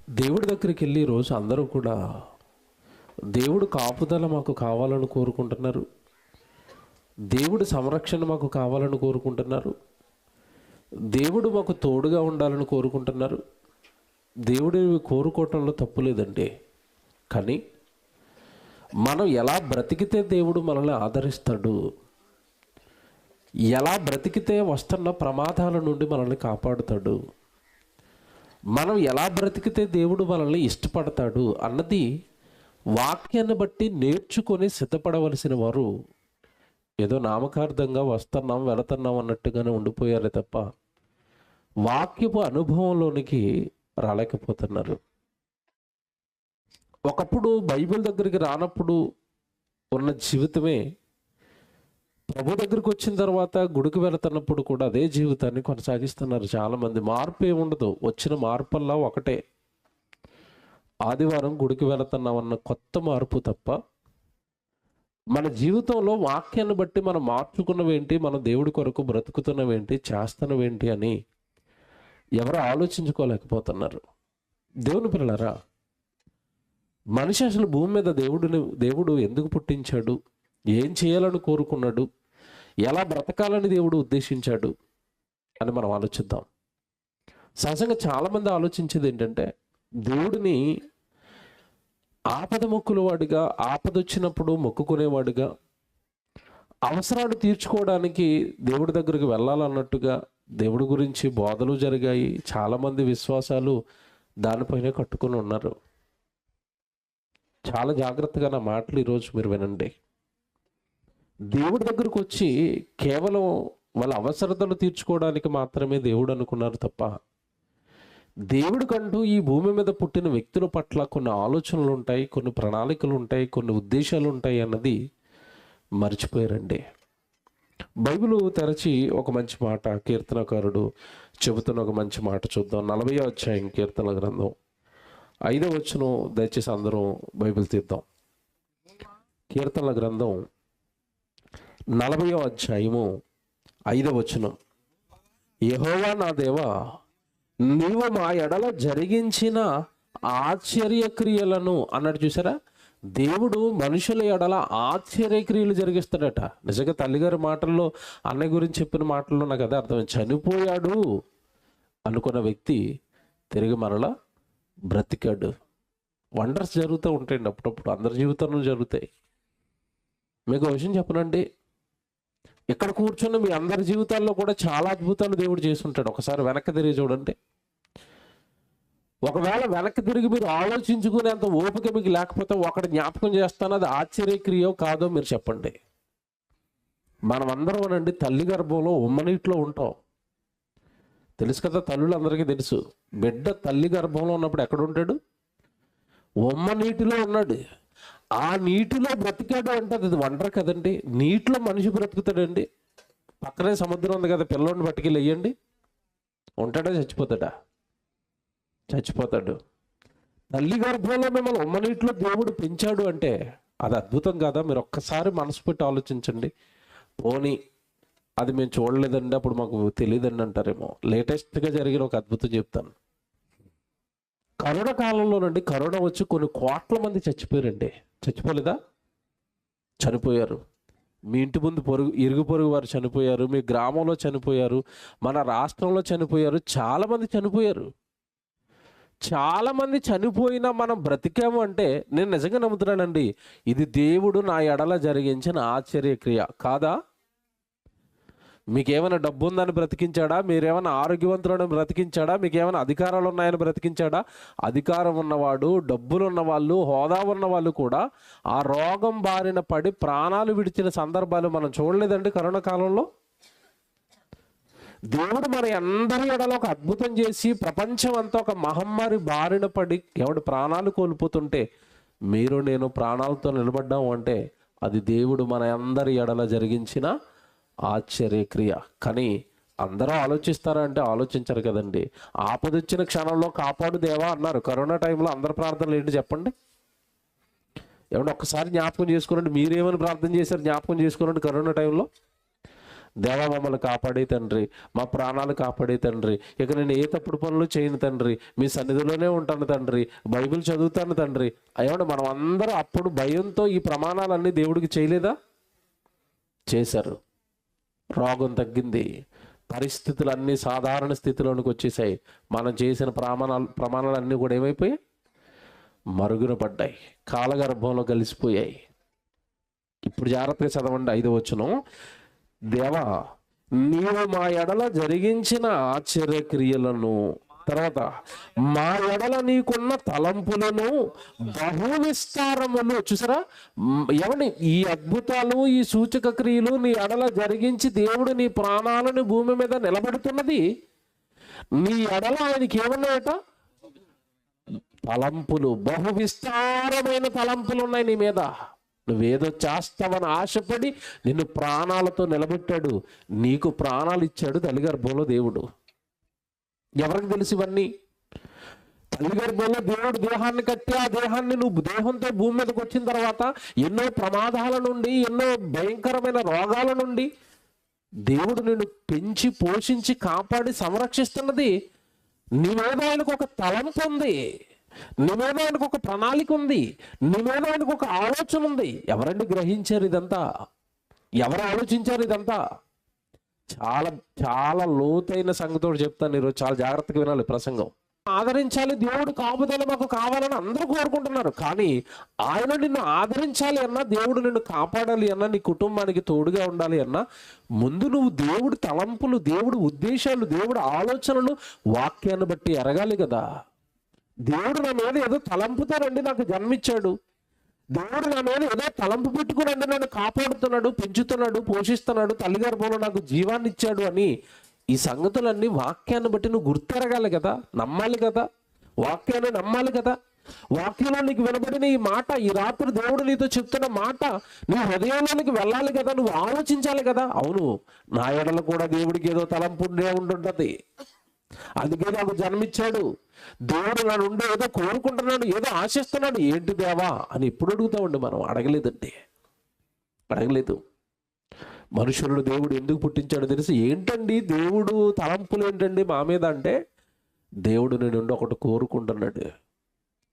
దేవుడి దగ్గరికి వెళ్ళి ఈరోజు అందరూ కూడా దేవుడు కాపుదల మాకు కావాలని కోరుకుంటున్నారు. దేవుడి సంరక్షణ మాకు కావాలని కోరుకుంటున్నారు. దేవుడు మాకు తోడుగా ఉండాలని కోరుకుంటున్నారు. దేవుడు కోరుకోవటంలో తప్పు లేదండి. కానీ మనం ఎలా బ్రతికితే దేవుడు మనల్ని ఆదరిస్తాడు, ఎలా బ్రతికితే వస్తున్న ప్రమాదాల నుండి మనల్ని కాపాడుతాడు, మనం ఎలా బ్రతికితే దేవుడు మనల్ని ఇష్టపడతాడు అన్నది వాక్యాన్ని బట్టి నేర్చుకొని సిద్ధపడవలసిన వారు ఏదో నామకార్థంగా వస్తున్నాం వెళుతున్నాం అన్నట్టుగానే ఉండిపోయారే తప్ప వాక్యపు అనుభవంలోనికి రాలేకపోతున్నారు. ఒకప్పుడు బైబిల్ దగ్గరికి రానప్పుడు ఉన్న జీవితమే ప్రభు దగ్గరికి వచ్చిన తర్వాత గుడికి వెళుతున్నప్పుడు కూడా అదే జీవితాన్ని కొనసాగిస్తున్నారు చాలామంది. మార్పు ఏముండదు, వచ్చిన మార్పుల్లా ఒకటే, ఆదివారం గుడికి వెళుతున్నామన్న కొత్త మార్పు తప్ప మన జీవితంలో వాక్యాన్ని బట్టి మనం మార్చుకున్నవేంటి, మన దేవుడి కొరకు బ్రతుకుతున్నవేంటి, చేస్తున్నవేంటి అని ఎవరు ఆలోచించుకోలేకపోతున్నారు. దేవుని పిల్లలారా, మనిషి అసలు భూమి మీద దేవుడు ఎందుకు పుట్టించాడు, ఏం చేయాలని కోరుకున్నాడు, ఎలా బ్రతకాలని దేవుడు ఉద్దేశించాడు అని మనం ఆలోచిద్దాం. సహజంగా చాలామంది ఆలోచించేది ఏంటంటే దేవుడిని ఆపద మొక్కులవాడిగా, ఆపదొచ్చినప్పుడు మొక్కుకునేవాడిగా, అవసరాలు తీర్చుకోవడానికి దేవుడి దగ్గరికి వెళ్ళాలన్నట్టుగా దేవుడి గురించి బోధలు జరిగాయి. చాలామంది విశ్వాసాలు దానిపైనే కట్టుకుని ఉన్నారు. చాలా జాగ్రత్తగా నా మాటలు ఈరోజు మీరు వినండి. దేవుడి దగ్గరకు వచ్చి కేవలం వాళ్ళ అవసరతలు తీర్చుకోవడానికి మాత్రమే దేవుడు అనుకున్నారు తప్ప దేవుడికంటూ ఈ భూమి మీద పుట్టిన వ్యక్తుల పట్ల కొన్ని ఆలోచనలు ఉంటాయి, కొన్ని ప్రణాళికలు ఉంటాయి, కొన్ని ఉద్దేశాలు ఉంటాయి అన్నది మర్చిపోయారండి. బైబిల్ తెరచి ఒక మంచి మాట కీర్తనకారుడు చెబుతున్న ఒక మంచి మాట చూద్దాం. 40వ అధ్యాయం కీర్తన గ్రంథం 5వ వచనం. దయచేసి అందరం బైబిల్ తీద్దాం. కీర్తనల గ్రంథం 40వ అధ్యాయము 5వ వచనం. యెహోవా నా దేవా, నీవు మా ఎడల జరిగించిన ఆశ్చర్యక్రియలను అన్నట్టు చూసారా. దేవుడు మనుషుల ఎడల ఆశ్చర్యక్రియలు జరిగిస్తాడట. నిజంగా తల్లిగారి మాటల్లో, అన్నయ్య గురించి చెప్పిన మాటల్లో నాకు అదే అర్థమైంది. చనిపోయాడు అనుకున్న వ్యక్తి తిరిగి మరలా బ్రతికాడు. వండర్స్ జరుగుతూ ఉంటాయండి అప్పుడప్పుడు, అందరి జీవితంలో జరుగుతాయి. మీకు ఒక విషయం చెప్పనండి, ఇక్కడ కూర్చొని మీ అందరి జీవితాల్లో కూడా చాలా అద్భుతాలు దేవుడు చేసుంటాడు. ఒకసారి వెనక్కి తిరిగి చూడండి. ఒకవేళ వెనక్కి తిరిగి మీరు ఆలోచించుకునేంత ఓపిక మీకు లేకపోతే ఒకటి జ్ఞాపకం చేస్తాను, అది ఆశ్చర్యక్రియో కాదో మీరు చెప్పండి. మనం అందరం అనండి తల్లి గర్భంలో ఉమ్మనీటిలో ఉంటాం. తెలుసు కదా, తల్లులు అందరికీ తెలుసు. బిడ్డ తల్లి గర్భంలో ఉన్నప్పుడు ఎక్కడ ఉంటాడు? ఉమ్మ నీటిలో ఉన్నాడు. ఆ నీటిలో బ్రతికాడు అంటే అది వండర్ కదండి. నీటిలో మనిషి బ్రతుకుతాడండి. పక్కనే సముద్రం ఉంది కదా, పిల్లోడిని పట్టుకెళ్ళి వెయ్యండి, ఉంటాడా చచ్చిపోతాడా? చచ్చిపోతాడు. తల్లి గర్భంలో మిమ్మల్ని ఉమ్మ నీటిలో దేవుడు పెంచాడు అంటే అది అద్భుతం కాదా? మీరు ఒక్కసారి మనసు పెట్టి ఆలోచించండి. పోనీ అది మేము చూడలేదండి, అప్పుడు మాకు తెలియదండి అంటారేమో. లేటెస్ట్గా జరిగిన ఒక అద్భుతం చెప్తాను. కరోనా కాలంలోనండి, కరోనా వచ్చి కొన్ని కోట్ల మంది చచ్చిపోయారండి. చచ్చిపోలేదా? చనిపోయారు. మీ ఇంటి ముందు ఇరుగు పొరుగు వారు చనిపోయారు, మీ గ్రామంలో చనిపోయారు, మన రాష్ట్రంలో చనిపోయారు, చాలామంది చనిపోయారు. చాలామంది చనిపోయినా మనం బ్రతికాము అంటే నేను నిజంగా నమ్ముతున్నానండి, ఇది దేవుడు నా ఎడల జరిగించిన ఆశ్చర్యక్రియ కాదా? మీకేమైనా డబ్బు ఉందని బ్రతికించాడా? మీరేమైనా ఆరోగ్యవంతులను బ్రతికించాడా? మీకేమైనా అధికారాలు ఉన్నాయని బ్రతికించాడా? అధికారం ఉన్నవాడు, డబ్బులు ఉన్నవాళ్ళు, హోదా ఉన్నవాళ్ళు కూడా ఆ రోగం బారిన పడి ప్రాణాలు విడిచిన సందర్భాలు మనం చూడలేదండి కరోనా కాలంలో. దేవుడు మన అందరి ఎడలో ఒక అద్భుతం చేసి ప్రపంచం అంతా ఒక మహమ్మారి బారిన పడి ఎవడు ప్రాణాలు కోల్పోతుంటే మీరు నేను ప్రాణాలతో నిలబడ్డాము అంటే అది దేవుడు మన అందరి ఎడల జరిగించిన ఆశ్చర్యక్రియ. కానీ అందరూ ఆలోచిస్తారా అంటే ఆలోచించరు కదండి. ఆపదొచ్చిన క్షణంలో కాపాడు దేవా అన్నారు. కరోనా టైంలో అందరి ప్రార్థనలు ఏంటి చెప్పండి? ఏమన్నా ఒక్కసారి జ్ఞాపకం చేసుకోనండి, మీరేమని ప్రార్థన చేశారు జ్ఞాపకం చేసుకోనండి. కరోనా టైంలో దేవా మమ్మల్ని కాపాడే తండ్రి, మా ప్రాణాలు కాపాడే తండ్రి, ఇక నేను ఏ తప్పుడు పనులు చేయను తండ్రి, మీ సన్నిధిలోనే ఉంటాను తండ్రి, బైబిల్ చదువుతాను తండ్రి. అయ్యండి, మనం అందరం అప్పుడు భయంతో ఈ ప్రమాణాలన్నీ దేవుడికి చేయలేదా? చేశారు. రోగం తగ్గింది, పరిస్థితులన్నీ సాధారణ స్థితిలోనికి వచ్చేసాయి. మనం చేసిన ప్రమాణాలన్నీ కూడా ఏమైపోయాయి? మరుగున పడ్డాయి, కాలగర్భంలో కలిసిపోయాయి. ఇప్పుడు జాగ్రత్తగా చదవండి 5వ వచనం. దేవా, నీవు మా ఎడల జరిగించిన ఆశ్చర్యక్రియలను, తర్వాత మా ఎడల నీకున్న తలంపులను బహు విస్తారమును. చూసారా, ఏమండి, ఈ అద్భుతాలు, ఈ సూచక క్రియలు నీ ఎడల జరిగించి దేవుడు నీ ప్రాణాలను భూమి మీద నిలబెడుతున్నది. నీ ఎడల ఆయనకి ఏమన్నాయట? తలంపులు, బహు విస్తారమైన తలంపులు ఉన్నాయి నీ మీద. నువ్వేదో చేస్తావని ఆశపడి నిన్ను ప్రాణాలతో నిలబెట్టాడు. నీకు ప్రాణాలు ఇచ్చాడు తల్లిగర్భంలో దేవుడు. ఎవరికి తెలుసు ఇవన్నీ? తల్లిగర్భంలో దేవుడు దేహాన్ని కట్టి, ఆ దేహాన్ని నువ్వు దేహంతో భూమి మీదకి వచ్చిన తర్వాత ఎన్నో ప్రమాదాల నుండి, ఎన్నో భయంకరమైన రోగాల నుండి దేవుడు నిన్ను పెంచి పోషించి కాపాడి సంరక్షిస్తున్నది. నీ మీద ఆయనకు ఒక తలంపు ఉంది, నీ మీద ఆయనకు ఒక ప్రణాళిక ఉంది, నీ మీద ఆయనకు ఒక ఆలోచన ఉంది. ఎవరండి గ్రహించారు ఇదంతా? ఎవరు ఆలోచించారు ఇదంతా? చాలా చాలా లోతైన సంగతితో చెప్తాను ఈరోజు. చాలా జాగ్రత్తగా వినాలి ప్రసంగం. ఆదరించాలి, దేవుడు కాపుదల మాకు కావాలని అందరూ కోరుకుంటున్నారు. కానీ ఆయన నిన్ను ఆదరించాలి అన్నా, దేవుడు నిన్ను కాపాడాలి అన్నా, నీ కుటుంబానికి తోడుగా ఉండాలి అన్నా, ముందు నువ్వు దేవుడి తలంపులు, దేవుడి ఉద్దేశాలు, దేవుడి ఆలోచనలు వాక్యాన్ని బట్టి ఎరగాలి కదా. దేవుడు నా మీద ఏదో తలంపుతారండి నాకు జన్మిచ్చాడు, దేవుడు నా మీద ఏదో తలంపు పెట్టుకునండి నన్ను కాపాడుతున్నాడు, పెంచుతున్నాడు, పోషిస్తున్నాడు, తల్లిగర్భంలో నాకు జీవాన్ని ఇచ్చాడు అని ఈ సంగతులన్నీ వాక్యాన్ని బట్టి నువ్వు గుర్తెరగాలి కదా, నమ్మాలి కదా, వాక్యాన్ని నమ్మాలి కదా. వాక్యంలో నీకు వినబడిన ఈ మాట, ఈ రాత్రి దేవుడు నీతో చెప్తున్న మాట నీ హృదయంలోనికి వెళ్ళాలి కదా, నువ్వు ఆలోచించాలి కదా. అవును, నా ఎడల కూడా దేవుడికి ఏదో తలంపు ఉంటుంటది, అందుకే నాకు జన్మిచ్చాడు, దేవుడు నా నుండి ఏదో కోరుకుంటున్నాడు, ఏదో ఆశిస్తున్నాడు. ఏంటి దేవా అని ఎప్పుడు అడుగుతామండి మనం? అడగలేదండి, అడగలేదు. మనుషులను దేవుడు ఎందుకు పుట్టించాడో తెలిసి, ఏంటండి దేవుడు తలంపులు ఏంటండి మా మీద అంటే, దేవుడు నీ నుండి ఒకటి కోరుకుంటున్నాడు.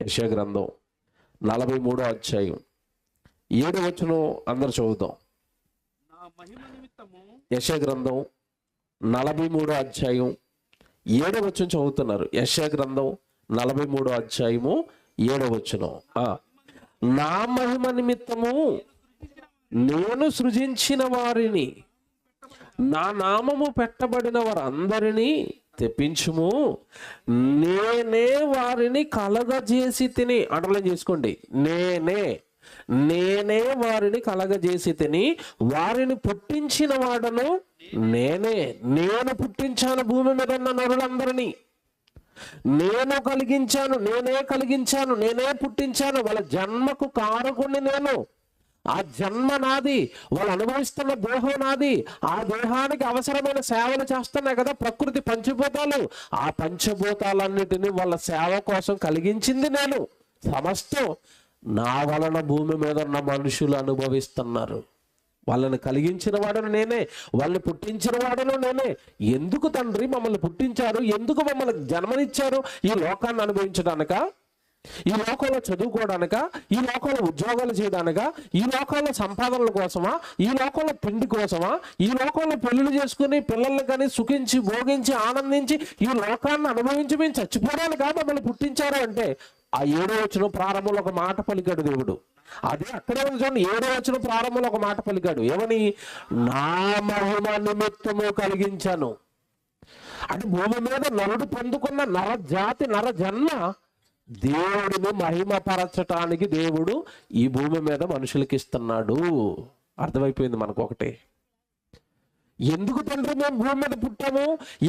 యెషయా గ్రంథం 43వ అధ్యాయం 7వ వచనం అందరు చదువుతాం. యెషయా గ్రంథం 43వ అధ్యాయం 7వ వచనం చదువుతున్నారు. యెషయా గ్రంథం 43వ అధ్యాయము 7వ వచనం. నా మహిమ నిమిత్తము నేను సృజించిన వారిని, నా నామము పెట్టబడిన వారందరినీ తెప్పించుము, నేనే వారిని కలగజేసి తిని. అండర్లైన్ చేసుకోండి, నేనే వారిని కలగజేసి తిని, వారిని పుట్టించిన వాడను నేనే. నేను పుట్టించాను భూమి మీద ఉన్న నరులందరినీ, నేను కలిగించాను, నేనే పుట్టించాను. వాళ్ళ జన్మకు కారకుణ్ణి నేను. ఆ జన్మ నాది, వాళ్ళు అనుభవిస్తున్న దేహం నాది. ఆ దేహానికి అవసరమైన సేవలు చేస్తున్నాయి కదా ప్రకృతి పంచభూతాలు. ఆ పంచభూతాలన్నిటినీ వాళ్ళ సేవ కోసం కలిగించింది నేను. సమస్తం నా వలన భూమి మీద ఉన్న మనుషులు అనుభవిస్తున్నారు. వాళ్ళని కలిగించిన వాడను నేనే, వాళ్ళని పుట్టించిన వాడను నేనే. ఎందుకు తండ్రి మమ్మల్ని పుట్టించారు? ఎందుకు మమ్మల్ని జన్మనిచ్చారు? ఈ లోకాన్ని అనుభవించడానిక, ఈ లోకంలో చదువుకోవడానిక, ఈ లోకంలో ఉద్యోగాలు చేయడానిక, ఈ లోకంలో సంపాదనల కోసమా, ఈ లోకంలో తిండి కోసమా, ఈ లోకంలో పెళ్లిళ్ళు చేసుకుని పిల్లల్ని కానీ సుఖించి భోగించి ఆనందించి ఈ లోకాన్ని అనుభవించి మేము చచ్చిపోవడానిక మమ్మల్ని పుట్టించారు అంటే, ఆ 7వ వచనం ప్రారంభంలో ఒక మాట పలికాడు దేవుడు. అదే అక్కడే ఉంది చూడండి. 7వ వచనం ప్రారంభంలో ఒక మాట పలికాడు. ఏమని? నా మహిమ నిమిత్తము కలిగించాను. అంటే భూమి మీద నరుడు పొందుకున్న నర జాతి, నర జన్మ దేవుడిని మహిమపరచటానికి దేవుడు ఈ భూమి మీద మనుషులకి ఇస్తున్నాడు. అర్థమైపోయింది మనకు ఒకటి. ఎందుకు తండ్రి మేము భూమి మీద పుట్టాము?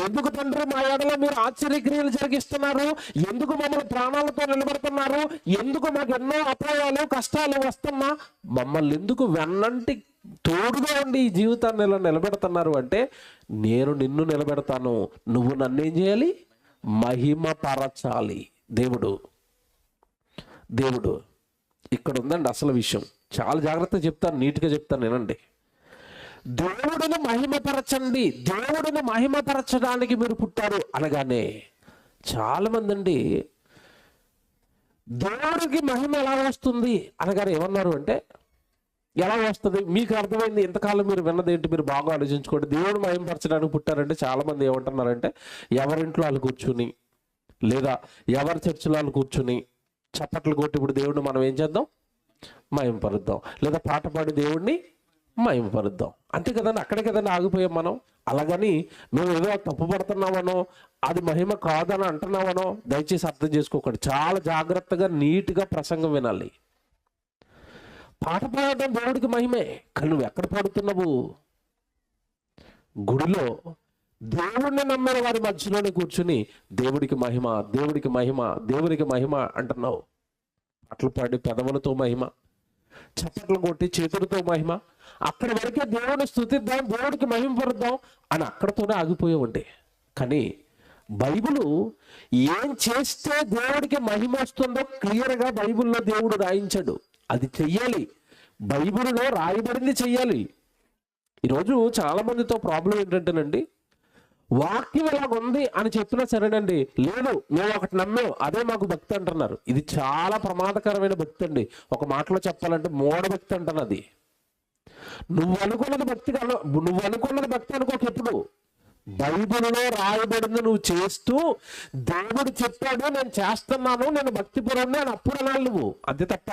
ఎందుకు తండ్రి మా ఏడలో మీరు ఆశ్చర్యక్రియలు జరిగిస్తున్నారు? ఎందుకు మమ్మల్ని ప్రాణాలతో నిలబెడుతున్నారు? ఎందుకు మాకు ఎన్నో అపాయాలు కష్టాలు వస్తున్నా మమ్మల్ని ఎందుకు వెన్నంటి తోడుగా ఉండి ఈ జీవితాన్ని ఇలా నిలబెడుతున్నారు అంటే, నేను నిన్ను నిలబెడతాను, నువ్వు నన్నేం చేయాలి? మహిమపరచాలి. దేవుడు ఇక్కడ ఉందండి అసలు విషయం. చాలా జాగ్రత్తగా చెప్తాను, నీట్గా చెప్తాను, వినండి. దేవుడిని మహిమపరచండి, దేవుడిని మహిమపరచడానికి మీరు పుట్టారు అనగానే చాలా మంది అండి దేవుడికి మహిమ ఎలా వస్తుంది అనగానే ఏమన్నారు అంటే, ఎలా వస్తుంది మీకు అర్థమైంది, ఇంతకాలం మీరు విన్నది ఏంటి, మీరు బాగా ఆలోచించుకోండి. దేవుడు మహిమపరచడానికి పుట్టారంటే చాలా మంది ఏమంటున్నారంటే, ఎవరింట్లో వాళ్ళు కూర్చుని లేదా ఎవరి చర్చిలో వాళ్ళు కూర్చుని చప్పట్లు కొట్టి ఇప్పుడు దేవుడిని మనం ఏం చేద్దాం, మహిమపరుద్దాం, లేదా పాట పాడి దేవుడిని మహిమపరుద్దాం, అంతే కదండి. అక్కడే కదండి ఆగిపోయాం మనం. అలాగని మేము ఏదో తప్పు పడుతున్నామనో అది మహిమ కాదని అంటున్నామనో దయచేసి అర్థం చేసుకోకండి. చాలా జాగ్రత్తగా నీట్గా ప్రసంగం వినాలి. పాట పాడడం దేవుడికి మహిమే, కానీ నువ్వు ఎక్కడ పాడుతున్నావు? గుడిలో దేవుడిని నమ్మిన వారి మధ్యలోనే కూర్చుని దేవుడికి మహిమ, దేవుడికి మహిమ, దేవుడికి మహిమ అంటున్నావు. పాటలు పాడి పెదవులతో మహిమ, చప్పట్లు కొట్టి చేతులతో మహిమ, అక్కడి వరకే దేవుడిని స్తుతిద్దాం, దేవుడికి మహిమ పరుద్దాం అని అక్కడతోనే ఆగిపోయామండి. కానీ బైబిలు ఏం చేస్తే దేవుడికి మహిమ వస్తుందో క్లియర్గా బైబిల్లో దేవుడు రాయించాడు. అది చెయ్యాలి, బైబిల్లో రాయబడింది చెయ్యాలి. ఈరోజు చాలా మందితో ప్రాబ్లం ఏంటంటేనండి, వాక్యం ఇలాగుంది అని చెప్పినా సరేనండి, లేదు మేము ఒకటి నమ్మాం అదే మాకు భక్తి అంటున్నారు. ఇది చాలా ప్రమాదకరమైన భక్తి అండి. ఒక మాటలో చెప్పాలంటే మూఢ భక్తి అంటాను. అది నువ్వు అనుకున్నది భక్తి అనుకోక. ఎప్పుడు బైబిల్లో రాయబడింది నువ్వు చేస్తూ దేవుడు చెప్పాడు నేను చేస్తున్నాను, నేను భక్తిపరుణ్ణి అని అప్పుడు అనాలి నువ్వు. అంతే తప్ప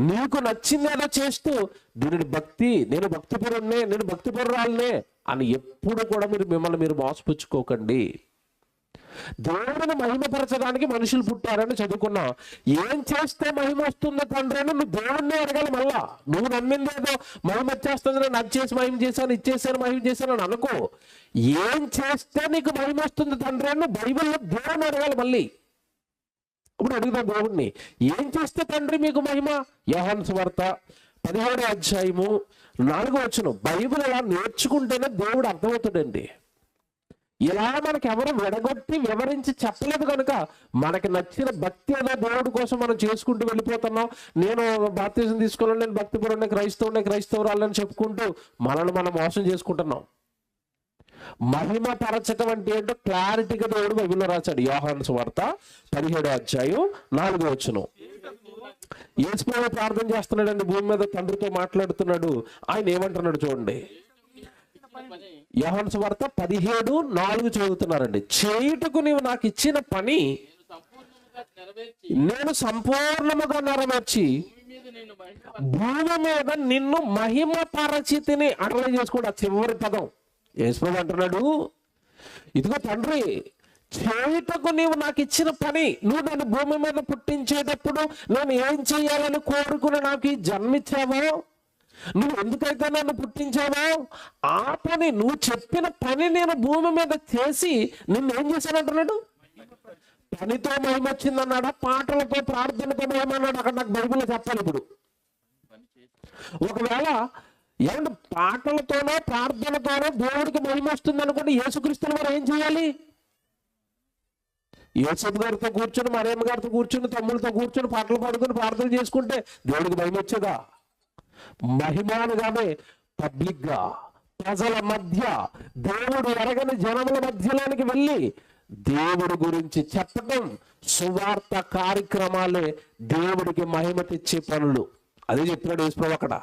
నీకు నచ్చింది ఏదో చేస్తూ నేను భక్తిపరుణ్ణే, నేను భక్తిపరురాలనే అని ఎప్పుడు కూడా మిమ్మల్ని మీరు మోసపుచ్చుకోకండి. దేవుడిని మహిమపరచడానికి మనుషులు పుట్టారని చదువుకున్నా. ఏం చేస్తే మహిమ వస్తుందో తండ్రి అని నువ్వు దేవుడిని అడగాలి. మళ్ళా నువ్వు నమ్మింది ఏదో మహిమ వచ్చేస్తుంది, నేను అది చేసి మహిమ చేశాను, ఇచ్చేసాను, మహిమ చేశాను అని అనుకో. ఏం చేస్తే నీకు మహిమ వస్తుంది తండ్రి అని బైబిల్లో దేవుడిని అడగాలి. మళ్ళీ ఇప్పుడు అడుగుతాం దేవుడిని, ఏం చేస్తే తండ్రి మీకు మహిమ? యోహాను సువార్త 17వ అధ్యాయము 4వ వచనం. బైబిల్ ఇలా నేర్చుకుంటేనే దేవుడు అర్థమవుతాడండి. ఇలా మనకి ఎవరు విడగొట్టి వివరించి చెప్పలేదు కనుక మనకి నచ్చిన భక్తి ఏదో దేవుడి కోసం మనం చేసుకుంటూ వెళ్ళిపోతున్నాం. నేను బాప్తిజం తీసుకోవాలని, నేను భక్తిపరుడిని, క్రైస్తవురాలని చెప్పుకుంటూ మనల్ని మనం మోసం చేసుకుంటున్నాం. మహిమ పరచటం అంటే ఏంటో క్లారిటీగా దేవుడు బైబిల్లో రాశాడు. యోహాను సువార్త 17వ అధ్యాయం 4వ వచనం. యేసు ప్రభువు ప్రార్థన చేస్తున్నాడండి, భూమి మీద తండ్రితో మాట్లాడుతున్నాడు. ఆయన ఏమంటున్నాడు చూడండి, యోహాను సువార్త 17:4 చదువుతున్నారండి. చేయుటకు నీవు నాకు ఇచ్చిన పని నేను సంపూర్ణముగా నెరవేర్చి భూమి మీద నిన్ను మహిమ పరచితిని. అట్లా చేసుకోండి. ఆ చివరి పదం యేసు ప్రభువు అంటున్నాడు, ఇదిగో తండ్రి చేయుటకు నీవు నాకు ఇచ్చిన పని, నువ్వు నన్ను భూమి మీద పుట్టించేటప్పుడు నేను ఏం చేయాలని కోరుకుని నాకు ఈ జన్మిచ్చావో, నువ్వు ఎందుకైతే నన్ను పుట్టించావో ఆ పని, నువ్వు చెప్పిన పని నేను భూమి మీద చేసి నిన్ను ఏం చేశాను అంటున్నాడు. పనితో మహిమ వచ్చిందన్నాడా, పాటలతో ప్రార్థనతో మహిమ అన్నాడు? అక్కడ నాకు బైబిల్లో చెప్పాలి. ఇప్పుడు ఒకవేళ ఏమంటే పాటలతోనో ప్రార్థనతోనో దేవుడికి మహిమ వస్తుంది అనుకోండి, యేసుక్రీస్తుని వారు ఏం చేయాలి? యోసేపు గారితో కూర్చొని, మరియమ్మ గారితో కూర్చొని, తమ్ములతో కూర్చొని పాటలు పాడుకొని ప్రార్థన చేసుకుంటే దేవుడికి మహిమ వచ్చేదా? మహిమానుగానే పబ్లిక్ గా ప్రజల మధ్య దేవుడు ఎరగని జనముల మధ్యలోనికి వెళ్ళి దేవుడి గురించి చెప్పటం, సువార్త కార్యక్రమాలే దేవుడికి మహిమ తెచ్చే పనులు. అదే చెప్తున్నాడు యేసు ప్రభువు అక్కడ.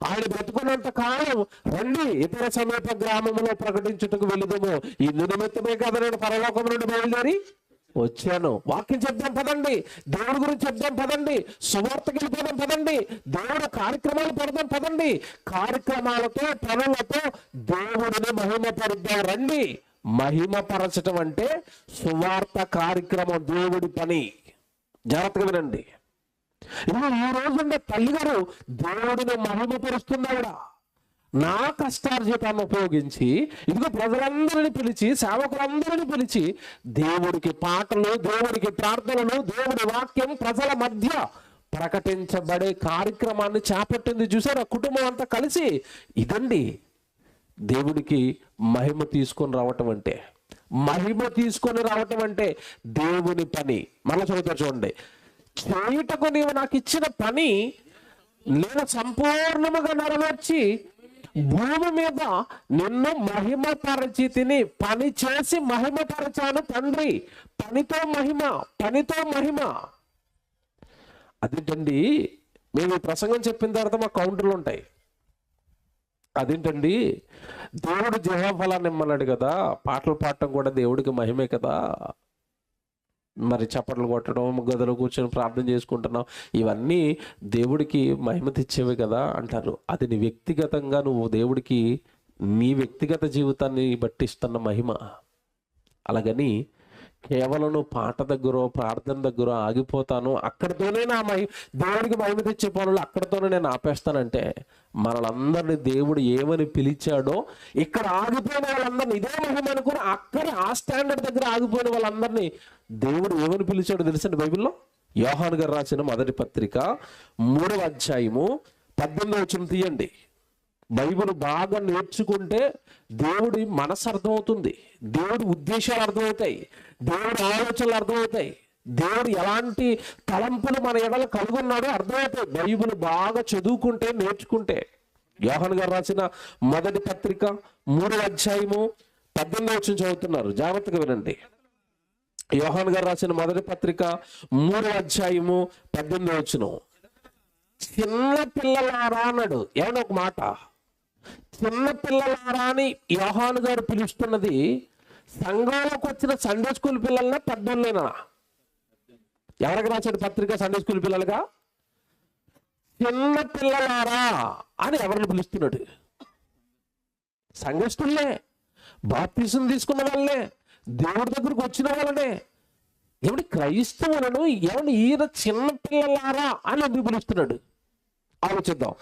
ఆయన బ్రతుకున్నంత కాలం రండి ఇతర సమీప గ్రామంలో ప్రకటించుటకు వెళ్ళుదాము, ఈ నిమిత్తమే కదా నేను పరలోకం నుండి బయలుదేరి వచ్చాను. వాక్యం చెప్దాం పదండి, దేవుడి గురించి చెప్దాం పదండి, సువార్తకి వెళ్ళిపోదాం పదండి, దేవుడు కార్యక్రమాలు పెడదాం పదండి, కార్యక్రమాలతో పనులతో దేవుడిని మహిమపరుద్దాం రండి. మహిమపరచటం అంటే సువార్త కార్యక్రమం, దేవుడి పని. జాగ్రత్తగా వినండి. ఇప్పుడు ఈ రోజుండే తల్లిగారు దేవుడిని మహిమపరుస్తున్నావిడ నా కష్టార్జితాన్ని ఉపయోగించి ఇదిగో ప్రజలందరినీ పిలిచి, సేవకులందరినీ పిలిచి దేవుడికి పాటలు, దేవుడికి ప్రార్థనలు, దేవుడి వాక్యం ప్రజల మధ్య ప్రకటించబడే కార్యక్రమాన్ని చేపట్టింది. చూసారా కుటుంబం అంతా కలిసి. ఇదండి దేవుడికి మహిమ తీసుకొని రావటం అంటే. మహిమ తీసుకొని రావటం అంటే దేవుని పని. మళ్ళీ చదువుతారు చూడండి, చేయుటకు నీవు నాకు ఇచ్చిన పని నేను సంపూర్ణముగా నెరవేర్చి భూమి మీద నిన్ను మహిమపరచితిని, పని చేసి మహిమపరచాను తండ్రి. పనితో మహిమ, పనితో మహిమ. అదేంటండి, మేము ఈ ప్రసంగం చెప్పిన తర్వాత మా కౌంటర్లు ఉంటాయి. అదేంటండి, దేవుడు జీవఫలాన్ని ఇమ్మన్నాడు కదా, పాటలు పాడటం కూడా దేవుడికి మహిమే కదా, మరి చప్పట్లు కొట్టడం, గదిలో కూర్చొని ప్రార్థన చేసుకుంటున్నాం, ఇవన్నీ దేవుడికి మహిమ తెచ్చేవి కదా అంటారు. అది నీ వ్యక్తిగతంగా నువ్వు దేవుడికి నీ వ్యక్తిగత జీవితాన్ని బట్టి ఇస్తున్న మహిమ. అలాగని కేవలం నువ్వు పాట దగ్గర ప్రార్థన దగ్గర ఆగిపోతాను, అక్కడితోనే నా దేవుడికి మహిమ తెచ్చే పనులు అక్కడితోనే నేను ఆపేస్తానంటే, మనలందరినీ దేవుడు ఏమని పిలిచాడో ఇక్కడ ఆగిపోయిన వాళ్ళందరినీ ఇదే మహిమ అనుకుని అక్కడ ఆ స్టాండర్డ్ దగ్గర ఆగిపోయిన వాళ్ళందరినీ దేవుడు ఏమని పిలిచాడో తెలుసండి బైబిల్లో? యోహాను గారు రాసిన మొదటి పత్రిక 3వ అధ్యాయము 18వ వచనం తీయండి. బైబిల్ బాగా నేర్చుకుంటే దేవుడి మనసు అర్థమవుతుంది, దేవుడి ఉద్దేశాలు అర్థమవుతాయి, దేవుడి ఆలోచనలు అర్థమవుతాయి, దేవుడు ఎలాంటి తలంపులు మన ఎడల కలిగి ఉన్నాడో అర్థమవుతాయి బైబిల్ బాగా చదువుకుంటే, నేర్చుకుంటే. యోహాను గారు రాసిన మొదటి పత్రిక 3వ అధ్యాయము 18వ వచనం చదువుతున్నారు, జాగ్రత్తగా వినండి. యోహాను గారు రాసిన మొదటి పత్రిక 3వ అధ్యాయము 18వ వచనం. చిన్న పిల్లలారా అన్నాడు. ఏమన్నా ఒక మాట, చిన్న పిల్లలారా అని యోహాను గారు పిలుస్తున్నది సంఘంలోకి వచ్చిన సండే స్కూల్ పిల్లలనే, పెద్దోళ్ళేనా? ఎవరికి రాశాడు పత్రిక? సండే స్కూల్ పిల్లలుగా. చిన్న పిల్లలారా అని ఎవరిని పిలుస్తున్నాడు? సంఘస్థులే, బాప్తిసం తీసుకున్న వాళ్ళే, దేవుడి దగ్గరకు వచ్చిన వాళ్ళనే. ఎవడి క్రైస్తవులను ఎవడు ఈయన చిన్న పిల్లలారా అని ఎందుకు పిలుస్తున్నాడు? ఆలోచిద్దాం.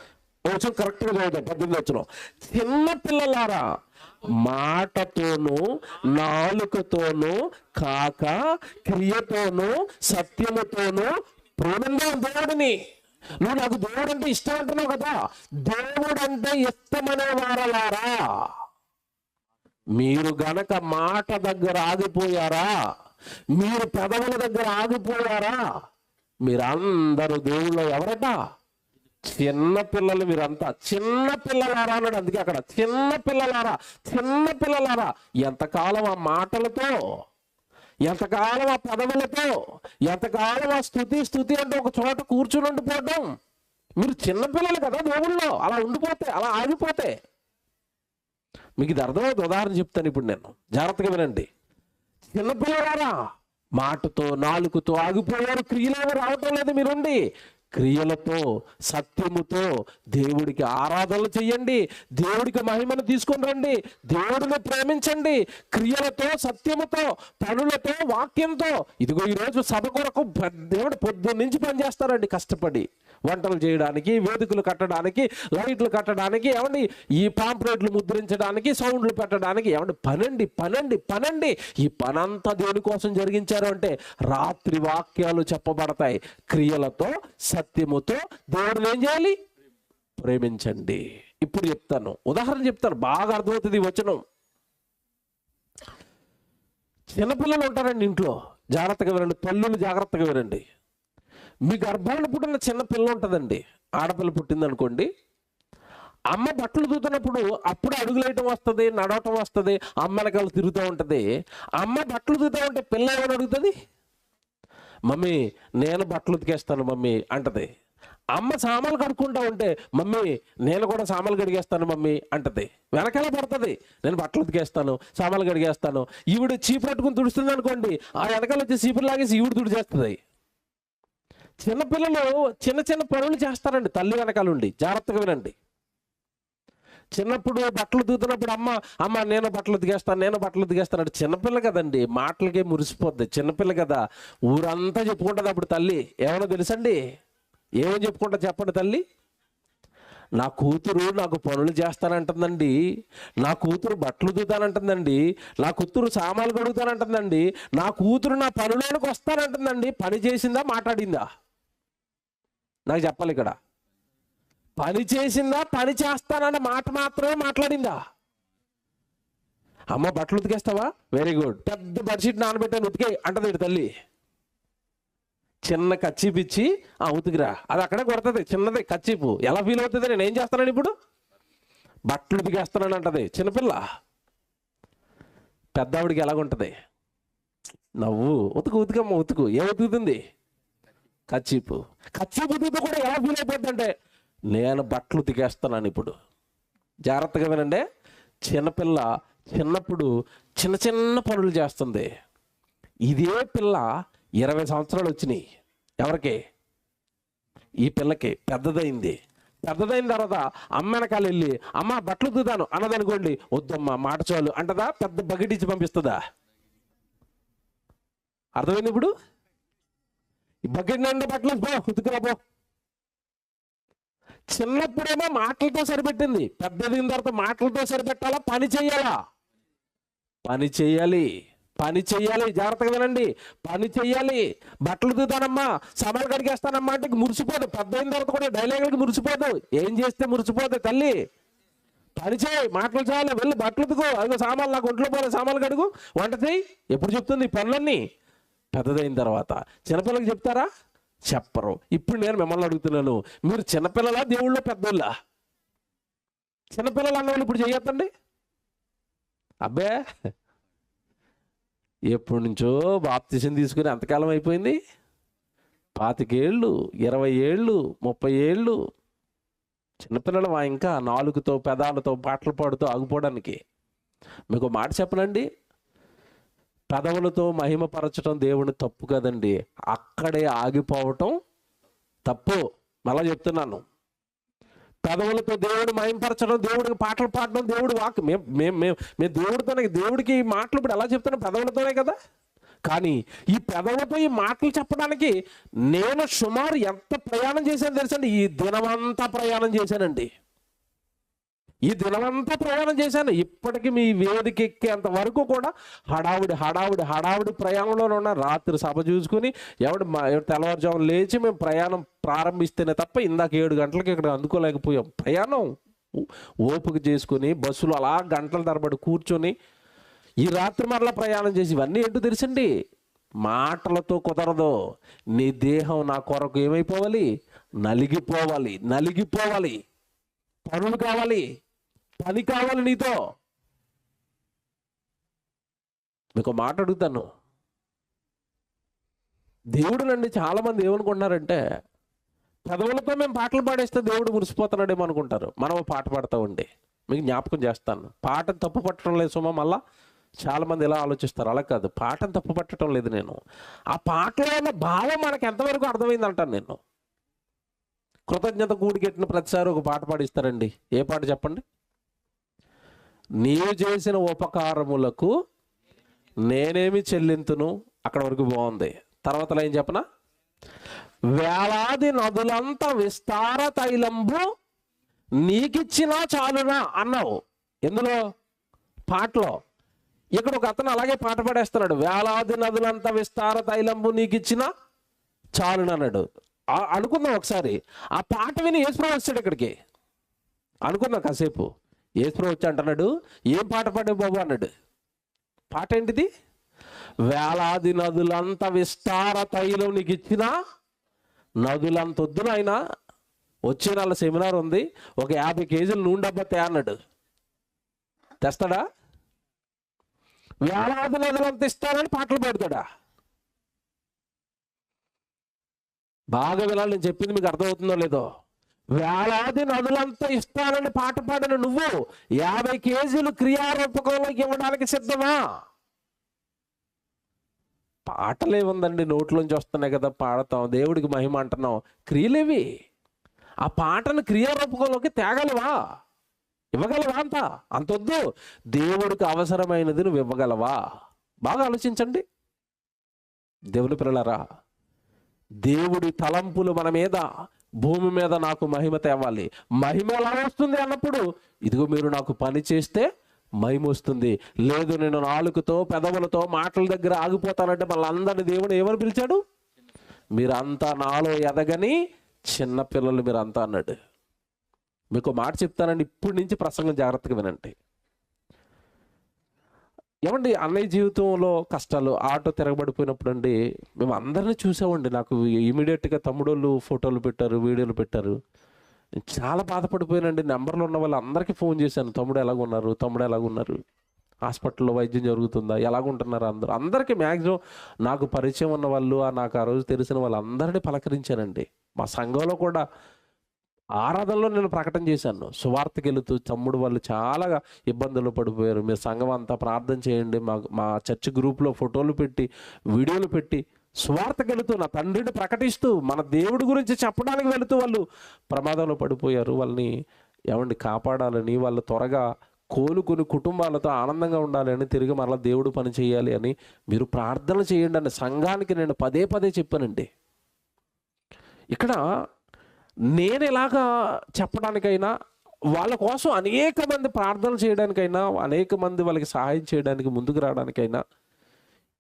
కొంచెం కరెక్ట్గా చదువుతాం. 18వ వచనం. చిన్న పిల్లలారా, మాటతోనూ నాలుకతోనూ కాక క్రియతోనూ సత్యముతోనూ ప్రేమిందాం దేవుడిని. నువ్వు నాకు దేవుడు అంటే ఇష్టం అంటున్నావు కదా, దేవుడు అంటే ఇష్టమనే వారలారా, మీరు గనక మాట దగ్గర ఆగిపోయారా, మీరు పెదవుల దగ్గర ఆగిపోయారా, మీరందరూ దేవుళ్ళు ఎవరట? చిన్న పిల్లలు. మీరంతా చిన్న పిల్లలారా అన్నాడు. అందుకే అక్కడ చిన్న పిల్లలారా, చిన్న పిల్లలారా. ఎంతకాలం ఆ మాటలతో, ఎంతకాలం ఆ పదవులతో, ఎంతకాలం ఆ స్థుతి అంటే ఒక చోట కూర్చుని ఉండిపోవడం. మీరు చిన్నపిల్లలు కదా దేవుళ్ళో, అలా ఉండిపోతే, అలా ఆగిపోతే మీకు ఇది అర్థమవుతుంది. ఉదాహరణ చెప్తాను ఇప్పుడు నేను, జాగ్రత్తగా వినండి. చిన్నపిల్లలారా, మాటతో నాలుగుతో ఆగిపోయారు, క్రియలేమీ రావటం లేదు మీరుండి. క్రియలతో సత్యముతో దేవుడికి ఆరాధనలు చెయ్యండి, దేవుడికి మహిమను తీసుకొని రండి, దేవుడిని ప్రేమించండి. క్రియలతో, సత్యముతో, పనులతో, వాక్యంతో. ఇదిగో ఈరోజు సభ కొరకు దేవుడు పొద్దున్న నుంచి పనిచేస్తారండి కష్టపడి, వంటలు చేయడానికి, వేదికలు కట్టడానికి, లైట్లు కట్టడానికి, ఏమండి ఈ పాంప్లెట్లు ముద్రించడానికి, సౌండ్లు పెట్టడానికి. ఏమండి పనండి. ఈ పనంతా దేనికోసం జరిగించారు అంటే రాత్రి వాక్యాలు చెప్పబడతాయి. క్రియలతో సత్యముతో దేవుడిని ఏం చేయాలి? ప్రేమించండి. ఇప్పుడు చెప్తాను, ఉదాహరణ చెప్తాను, బాగా అర్థమవుతుంది ఈ వచనం. చిన్నపిల్లలు ఉంటారండి ఇంట్లో, జాగ్రత్తగా వినండి. తల్లులు జాగ్రత్తగా వినండి. మీ గర్భాలను పుట్టిన చిన్న పిల్ల ఉంటుందండి, ఆడపిల్ల పుట్టింది అనుకోండి. అమ్మ బట్టలు దూతున్నప్పుడు అప్పుడు అడుగులేయటం వస్తుంది, నడవటం వస్తుంది, అమ్మ వెనకాల తిరుగుతూ ఉంటుంది. అమ్మ బట్టలు దూతా ఉంటే పిల్ల ఏమని అడుగుతుంది? మమ్మీ నేను బట్టలు ఉతికేస్తాను మమ్మీ అంటది. అమ్మ సామాన్లు కడుక్కుంటా ఉంటే మమ్మీ నేను కూడా సామాన్లు కడిగేస్తాను మమ్మీ అంటది. వెనకాల పడుతుంది, నేను బట్టలు ఉతికేస్తాను, సామాన్లు కడిగేస్తాను. ఈవిడ చీపు పట్టుకుని తుడుస్తుంది అనుకోండి, ఆ వెనకాల వచ్చి చీపురు లాగేసి ఈవిడ తుడిచేస్తుంది. చిన్నపిల్లలు చిన్న పనులు చేస్తారండి తల్లి వెనకాల ఉండి. జాగ్రత్తగా వినండి. చిన్నప్పుడు బట్టలు దూతున్నప్పుడు అమ్మ నేను బట్టలు ఉతికేస్తాను అంటే చిన్నపిల్ల కదండి, మాటలకే మురిసిపోద్ది. చిన్నపిల్ల కదా, ఊరంతా చెప్పుకుంటుంది అప్పుడు తల్లి. ఏమన్నా తెలుసండి? ఏమని చెప్పుకుంటా చెప్పండి తల్లి? నా కూతురు నాకు పనులు చేస్తానంటుందండి, నా కూతురు బట్టలు దూతానంటుందండి, నా కూతురు సామాన్లు కడుగుతానంటుందండి, నా కూతురు నా పనులోనికి వస్తానంటుందండి. పని చేసిందా, మాట్లాడిందా? నాకు చెప్పాలి ఇక్కడ. పని చేసిందా, పని చేస్తానన్న మాట మాత్రమే మాట్లాడిందా? అమ్మ బట్టలు ఉతికేస్తావా? Very good. పెద్ద బెడ్షీట్ నానబెట్టాను ఉతికే అంటది తల్లి. చిన్న కచ్చిపిచ్చి ఉతికిరా, అది అక్కడే కొడుతుంది. చిన్నది కచ్చిపు ఎలా ఫీల్ అవుతుంది? నేను ఏం చేస్తానండి ఇప్పుడు? బట్టలు ఉతికేస్తున్నాను అంటది చిన్నపిల్ల. పెద్దావిడికి ఎలాగుంటుంది? నవ్వు. ఉతుకమ్మ ఉతుకు. ఏం ఉతుకుతుంది? కచ్చీపు ఉతుకుతూ కూడా ఎలా ఫీల్ అయిపోద్ది అంటే, నేను బట్టలు ఉతికేస్తున్నాను ఇప్పుడు. జాగ్రత్తగా వినండి. చిన్నపిల్ల చిన్నప్పుడు చిన్న చిన్న పనులు చేస్తుంది. ఇదే పిల్ల 20 సంవత్సరాలు వచ్చినాయి. ఎవరికి? ఈ పిల్లకి. పెద్దదైన తర్వాత అమ్మ వెనకాల వెళ్ళి అమ్మ బట్టలు ఉతుకుతాను అన్నదనుకోండి, వద్దమ్మా మాట చాలు అంటదా? పెద్ద బకెట్ ఇచ్చి పంపిస్తుందా? అర్థమైంది ఇప్పుడు? ఈ బకెట్ నిండా బట్టలు పో ఉతుకురాబో. చిన్నప్పుడేమో మాటలతో సరిపెట్టింది. పెద్దదిన తర్వాత మాటలతో సరిపెట్టాలా? పని చేయాలా? పని చేయాలి. జాగ్రత్తగా వినండి. పని చెయ్యాలి. బట్టలు ఉతుకుతానమ్మా, సామాన్లు కడిగేస్తానమ్మా అంటే మురిసిపోదు. పెద్ద అయిన తర్వాత కూడా డైలాగులకి మురిసిపోదు. ఏం చేస్తే మురిసిపోదు తల్లి? పని చేయి, మాటలు చేయాలి. వెళ్ళి బట్టలు ఉతుకో, అదిగో సామాన్లు, నాకు ఒంట్లో పోలే సామాన్లు కడుగు, వంట చేయి. ఎప్పుడు చెప్తుంది పనులన్నీ? పెద్దదైన తర్వాత. చిన్నపిల్లలకి చెప్తారా? చెప్పరు. ఇప్పుడు నేను మిమ్మల్ని అడుగుతున్నాను, మీరు చిన్నపిల్లలా దేవుళ్ళో పెద్దోళ్ళ? చిన్నపిల్లలు అన్నవాళ్ళు ఇప్పుడు చేయొద్దండి. అబ్బే, ఎప్పటి నుంచో బాప్తిసం తీసుకుని ఎంతకాలం అయిపోయింది? 25 ఏళ్ళు, 20 ఏళ్ళు, 30 ఏళ్ళు. చిన్నపిల్లలు ఇంకా నాలుగుతో పెదాలతో పాటలు పాడుతూ ఆగిపోవడానికి. మీకు మాట చెప్పనండి, పెదవులతో మహిమపరచడం దేవుని తప్పు కదండి, అక్కడే ఆగిపోవటం తప్పు. మళ్ళా చెప్తున్నాను, పెదవులతో దేవుడు మహిమపరచడం, దేవుడికి పాటలు పాడడం, దేవుడు వాక్ మేము దేవుడితోనే. దేవుడికి ఈ మాటలు ఇప్పుడు ఎలా చెప్తున్నాం? పెదవులతోనే కదా. కానీ ఈ పెదవులతో ఈ మాటలు చెప్పడానికి నేను సుమారు ఎంత ప్రయాణం చేశాను తెలుసండి? ఈ దినమంతా ప్రయాణం చేశానండి. ఇప్పటికీ మీ వేదిక ఎక్కేంత వరకు కూడా హడావుడి ప్రయాణంలోనే ఉన్న. రాత్రి సభ చూసుకుని ఎవడు తెల్లవారుజామున లేచి మేము ప్రయాణం ప్రారంభిస్తేనే తప్ప ఇందాక 7 గంటలకి ఇక్కడ అందుకోలేకపోయాం. ప్రయాణం ఓపిక చేసుకుని బస్సులు అలా గంటల తరబడి కూర్చొని ఈ రాత్రి మరలా ప్రయాణం చేసి, ఇవన్నీ ఏంటో తెలుసండి? మాటలతో కుదరదు. నీ దేహం నా కొరకు ఏమైపోవాలి? నలిగిపోవాలి. పనులు కావాలి, పని కావాలి నీతో. మీకు మాట అడుగుతాను, దేవుడు నండి చాలా మంది ఏమనుకుంటున్నారంటే, పెదవులతో మేము పాటలు పాడేస్తే దేవుడు మురిసిపోతున్నాడేమో అనుకుంటారు. మనం పాట పాడుతూ ఉండి మీకు జ్ఞాపకం చేస్తాను, పాటను తప్పు పట్టడం లేదు సుమా. మళ్ళా చాలా మంది ఇలా ఆలోచిస్తారు. అలా కాదు, పాటను తప్పు పట్టడం లేదు నేను. ఆ పాటలో ఉన్న భావం మనకు ఎంతవరకు అర్థమైంది అంటాను నేను. కృతజ్ఞత కూడికెట్టిన ప్రతిసారి ఒక పాట పాడిస్తారండి. ఏ పాట చెప్పండి? నీవు చేసిన ఉపకారములకు నేనేమి చెల్లింతును. అక్కడ వరకు బాగుంది. తర్వాత ఏం చెప్పనా? వేలాది నదులంత విస్తార తైలంబు నీకిచ్చినా చాలునా అన్నావు. ఎందులో? పాటలో. ఇక్కడ ఒక అతను అలాగే పాట పాడేస్తున్నాడు. వేలాది నదులంత విస్తార తైలంబు నీకిచ్చినా చాలునా అన్నాడు. అనుకుందాం ఒకసారి. ఆ పాట విని యేసుప్రభు వచ్చాడు ఇక్కడికి. అనుకుందాం కాసేపు. యేసుప్రభు వచ్చి అంటున్నాడు, ఏం పాట పాడే బాబు అన్నాడు. పాట ఏంటిది? వేలాది నదులంత విస్తార తైలం నీకు ఇచ్చినా నదులంత వద్దున ఆయన వచ్చే నెల సెమినార్ ఉంది, ఒక 50 కేజీలు నూనె డబ్బా తే అన్నాడు. తెస్తాడా? వేలాది నదులంత ఇస్తానని పాటలు పాడుతాడా? బాగా వినాలి, నేను చెప్పింది మీకు అర్థమవుతుందో లేదో. వేలాది నదులంతా ఇస్తానని పాట పాడిన నువ్వు 50 కేజీలు క్రియారూపకంలోకి ఇవ్వడానికి సిద్ధమా? పాటలే ఉందండి, నోట్లోంచి వస్తున్నాయి కదా, పాడతాం, దేవుడికి మహిమ అంటున్నాం. క్రియలేవి. ఆ పాటను క్రియారూపకంలోకి తేగలవా? ఇవ్వగలవా? అంతొద్దు. దేవుడికి అవసరమైనది నువ్వు ఇవ్వగలవా? బాగా ఆలోచించండి దేవుని పిల్లలారా. దేవుడి తలంపులు మన మీద, భూమి మీద నాకు మహిమ తేవాలి. మహిమ ఎలా వస్తుంది అన్నప్పుడు, ఇదిగో మీరు నాకు పని చేస్తే మహిమ వస్తుంది. లేదు నేను నాలుకతో పెదవులతో మాటల దగ్గర ఆగిపోతానంటే మళ్ళీ అందరినీ దేవుడు ఏమని పిలిచాడు? మీరంతా నాలో ఎదగని చిన్న పిల్లలు మీరంతా అన్నాడు. మీకు మాట చెప్తానండి, ఇప్పటి నుంచి ప్రసంగం జాగ్రత్తగా వినండి. ఏమండి, అన్నయ్య జీవితంలో కష్టాలు, ఆటో తిరగబడిపోయినప్పుడు అండి మేము అందరినీ చూసామండి. నాకు ఇమీడియట్గా తమ్ముడోళ్ళు ఫోటోలు పెట్టారు, వీడియోలు పెట్టారు. చాలా బాధపడిపోయానండి. నెంబర్లు ఉన్న వాళ్ళందరికీ ఫోన్ చేశాను. తమ్ముడు ఎలాగున్నారు, తమ్ముడు ఎలాగున్నారు, హాస్పిటల్లో వైద్యం జరుగుతుందా, ఎలాగుంటున్నారు అందరూ. అందరికీ మ్యాక్సిమం నాకు పరిచయం ఉన్న వాళ్ళు, నాకు ఆ రోజు తెలిసిన వాళ్ళందరినీ పలకరించానండి. మా సంఘంలో కూడా ఆరాధనలో నేను ప్రకటన చేశాను. సువార్తకి వెళుతూ తమ్ముడు వాళ్ళు చాలా ఇబ్బందులు పడిపోయారు, మీరు సంఘం అంతా ప్రార్థన చేయండి, మా చర్చ్ గ్రూప్లో ఫోటోలు పెట్టి వీడియోలు పెట్టి సువార్తకి వెళుతూ నా తండ్రిని ప్రకటిస్తూ మన దేవుడి గురించి చెప్పడానికి వెళుతూ వాళ్ళు ప్రమాదంలో పడిపోయారు. వాళ్ళని ఏమండి కాపాడాలని, వాళ్ళు త్వరగా కోలుకొని కుటుంబాలతో ఆనందంగా ఉండాలని, తిరిగి మరలా దేవుడు పని చేయాలి అని మీరు ప్రార్థన చేయండి అని సంఘానికి నేను పదే పదే చెప్పానండి. ఇక్కడ నేను ఎలాగా చెప్పడానికైనా, వాళ్ళ కోసం అనేక మంది ప్రార్థనలు చేయడానికైనా, అనేక మంది వాళ్ళకి సహాయం చేయడానికి ముందుకు రావడానికైనా,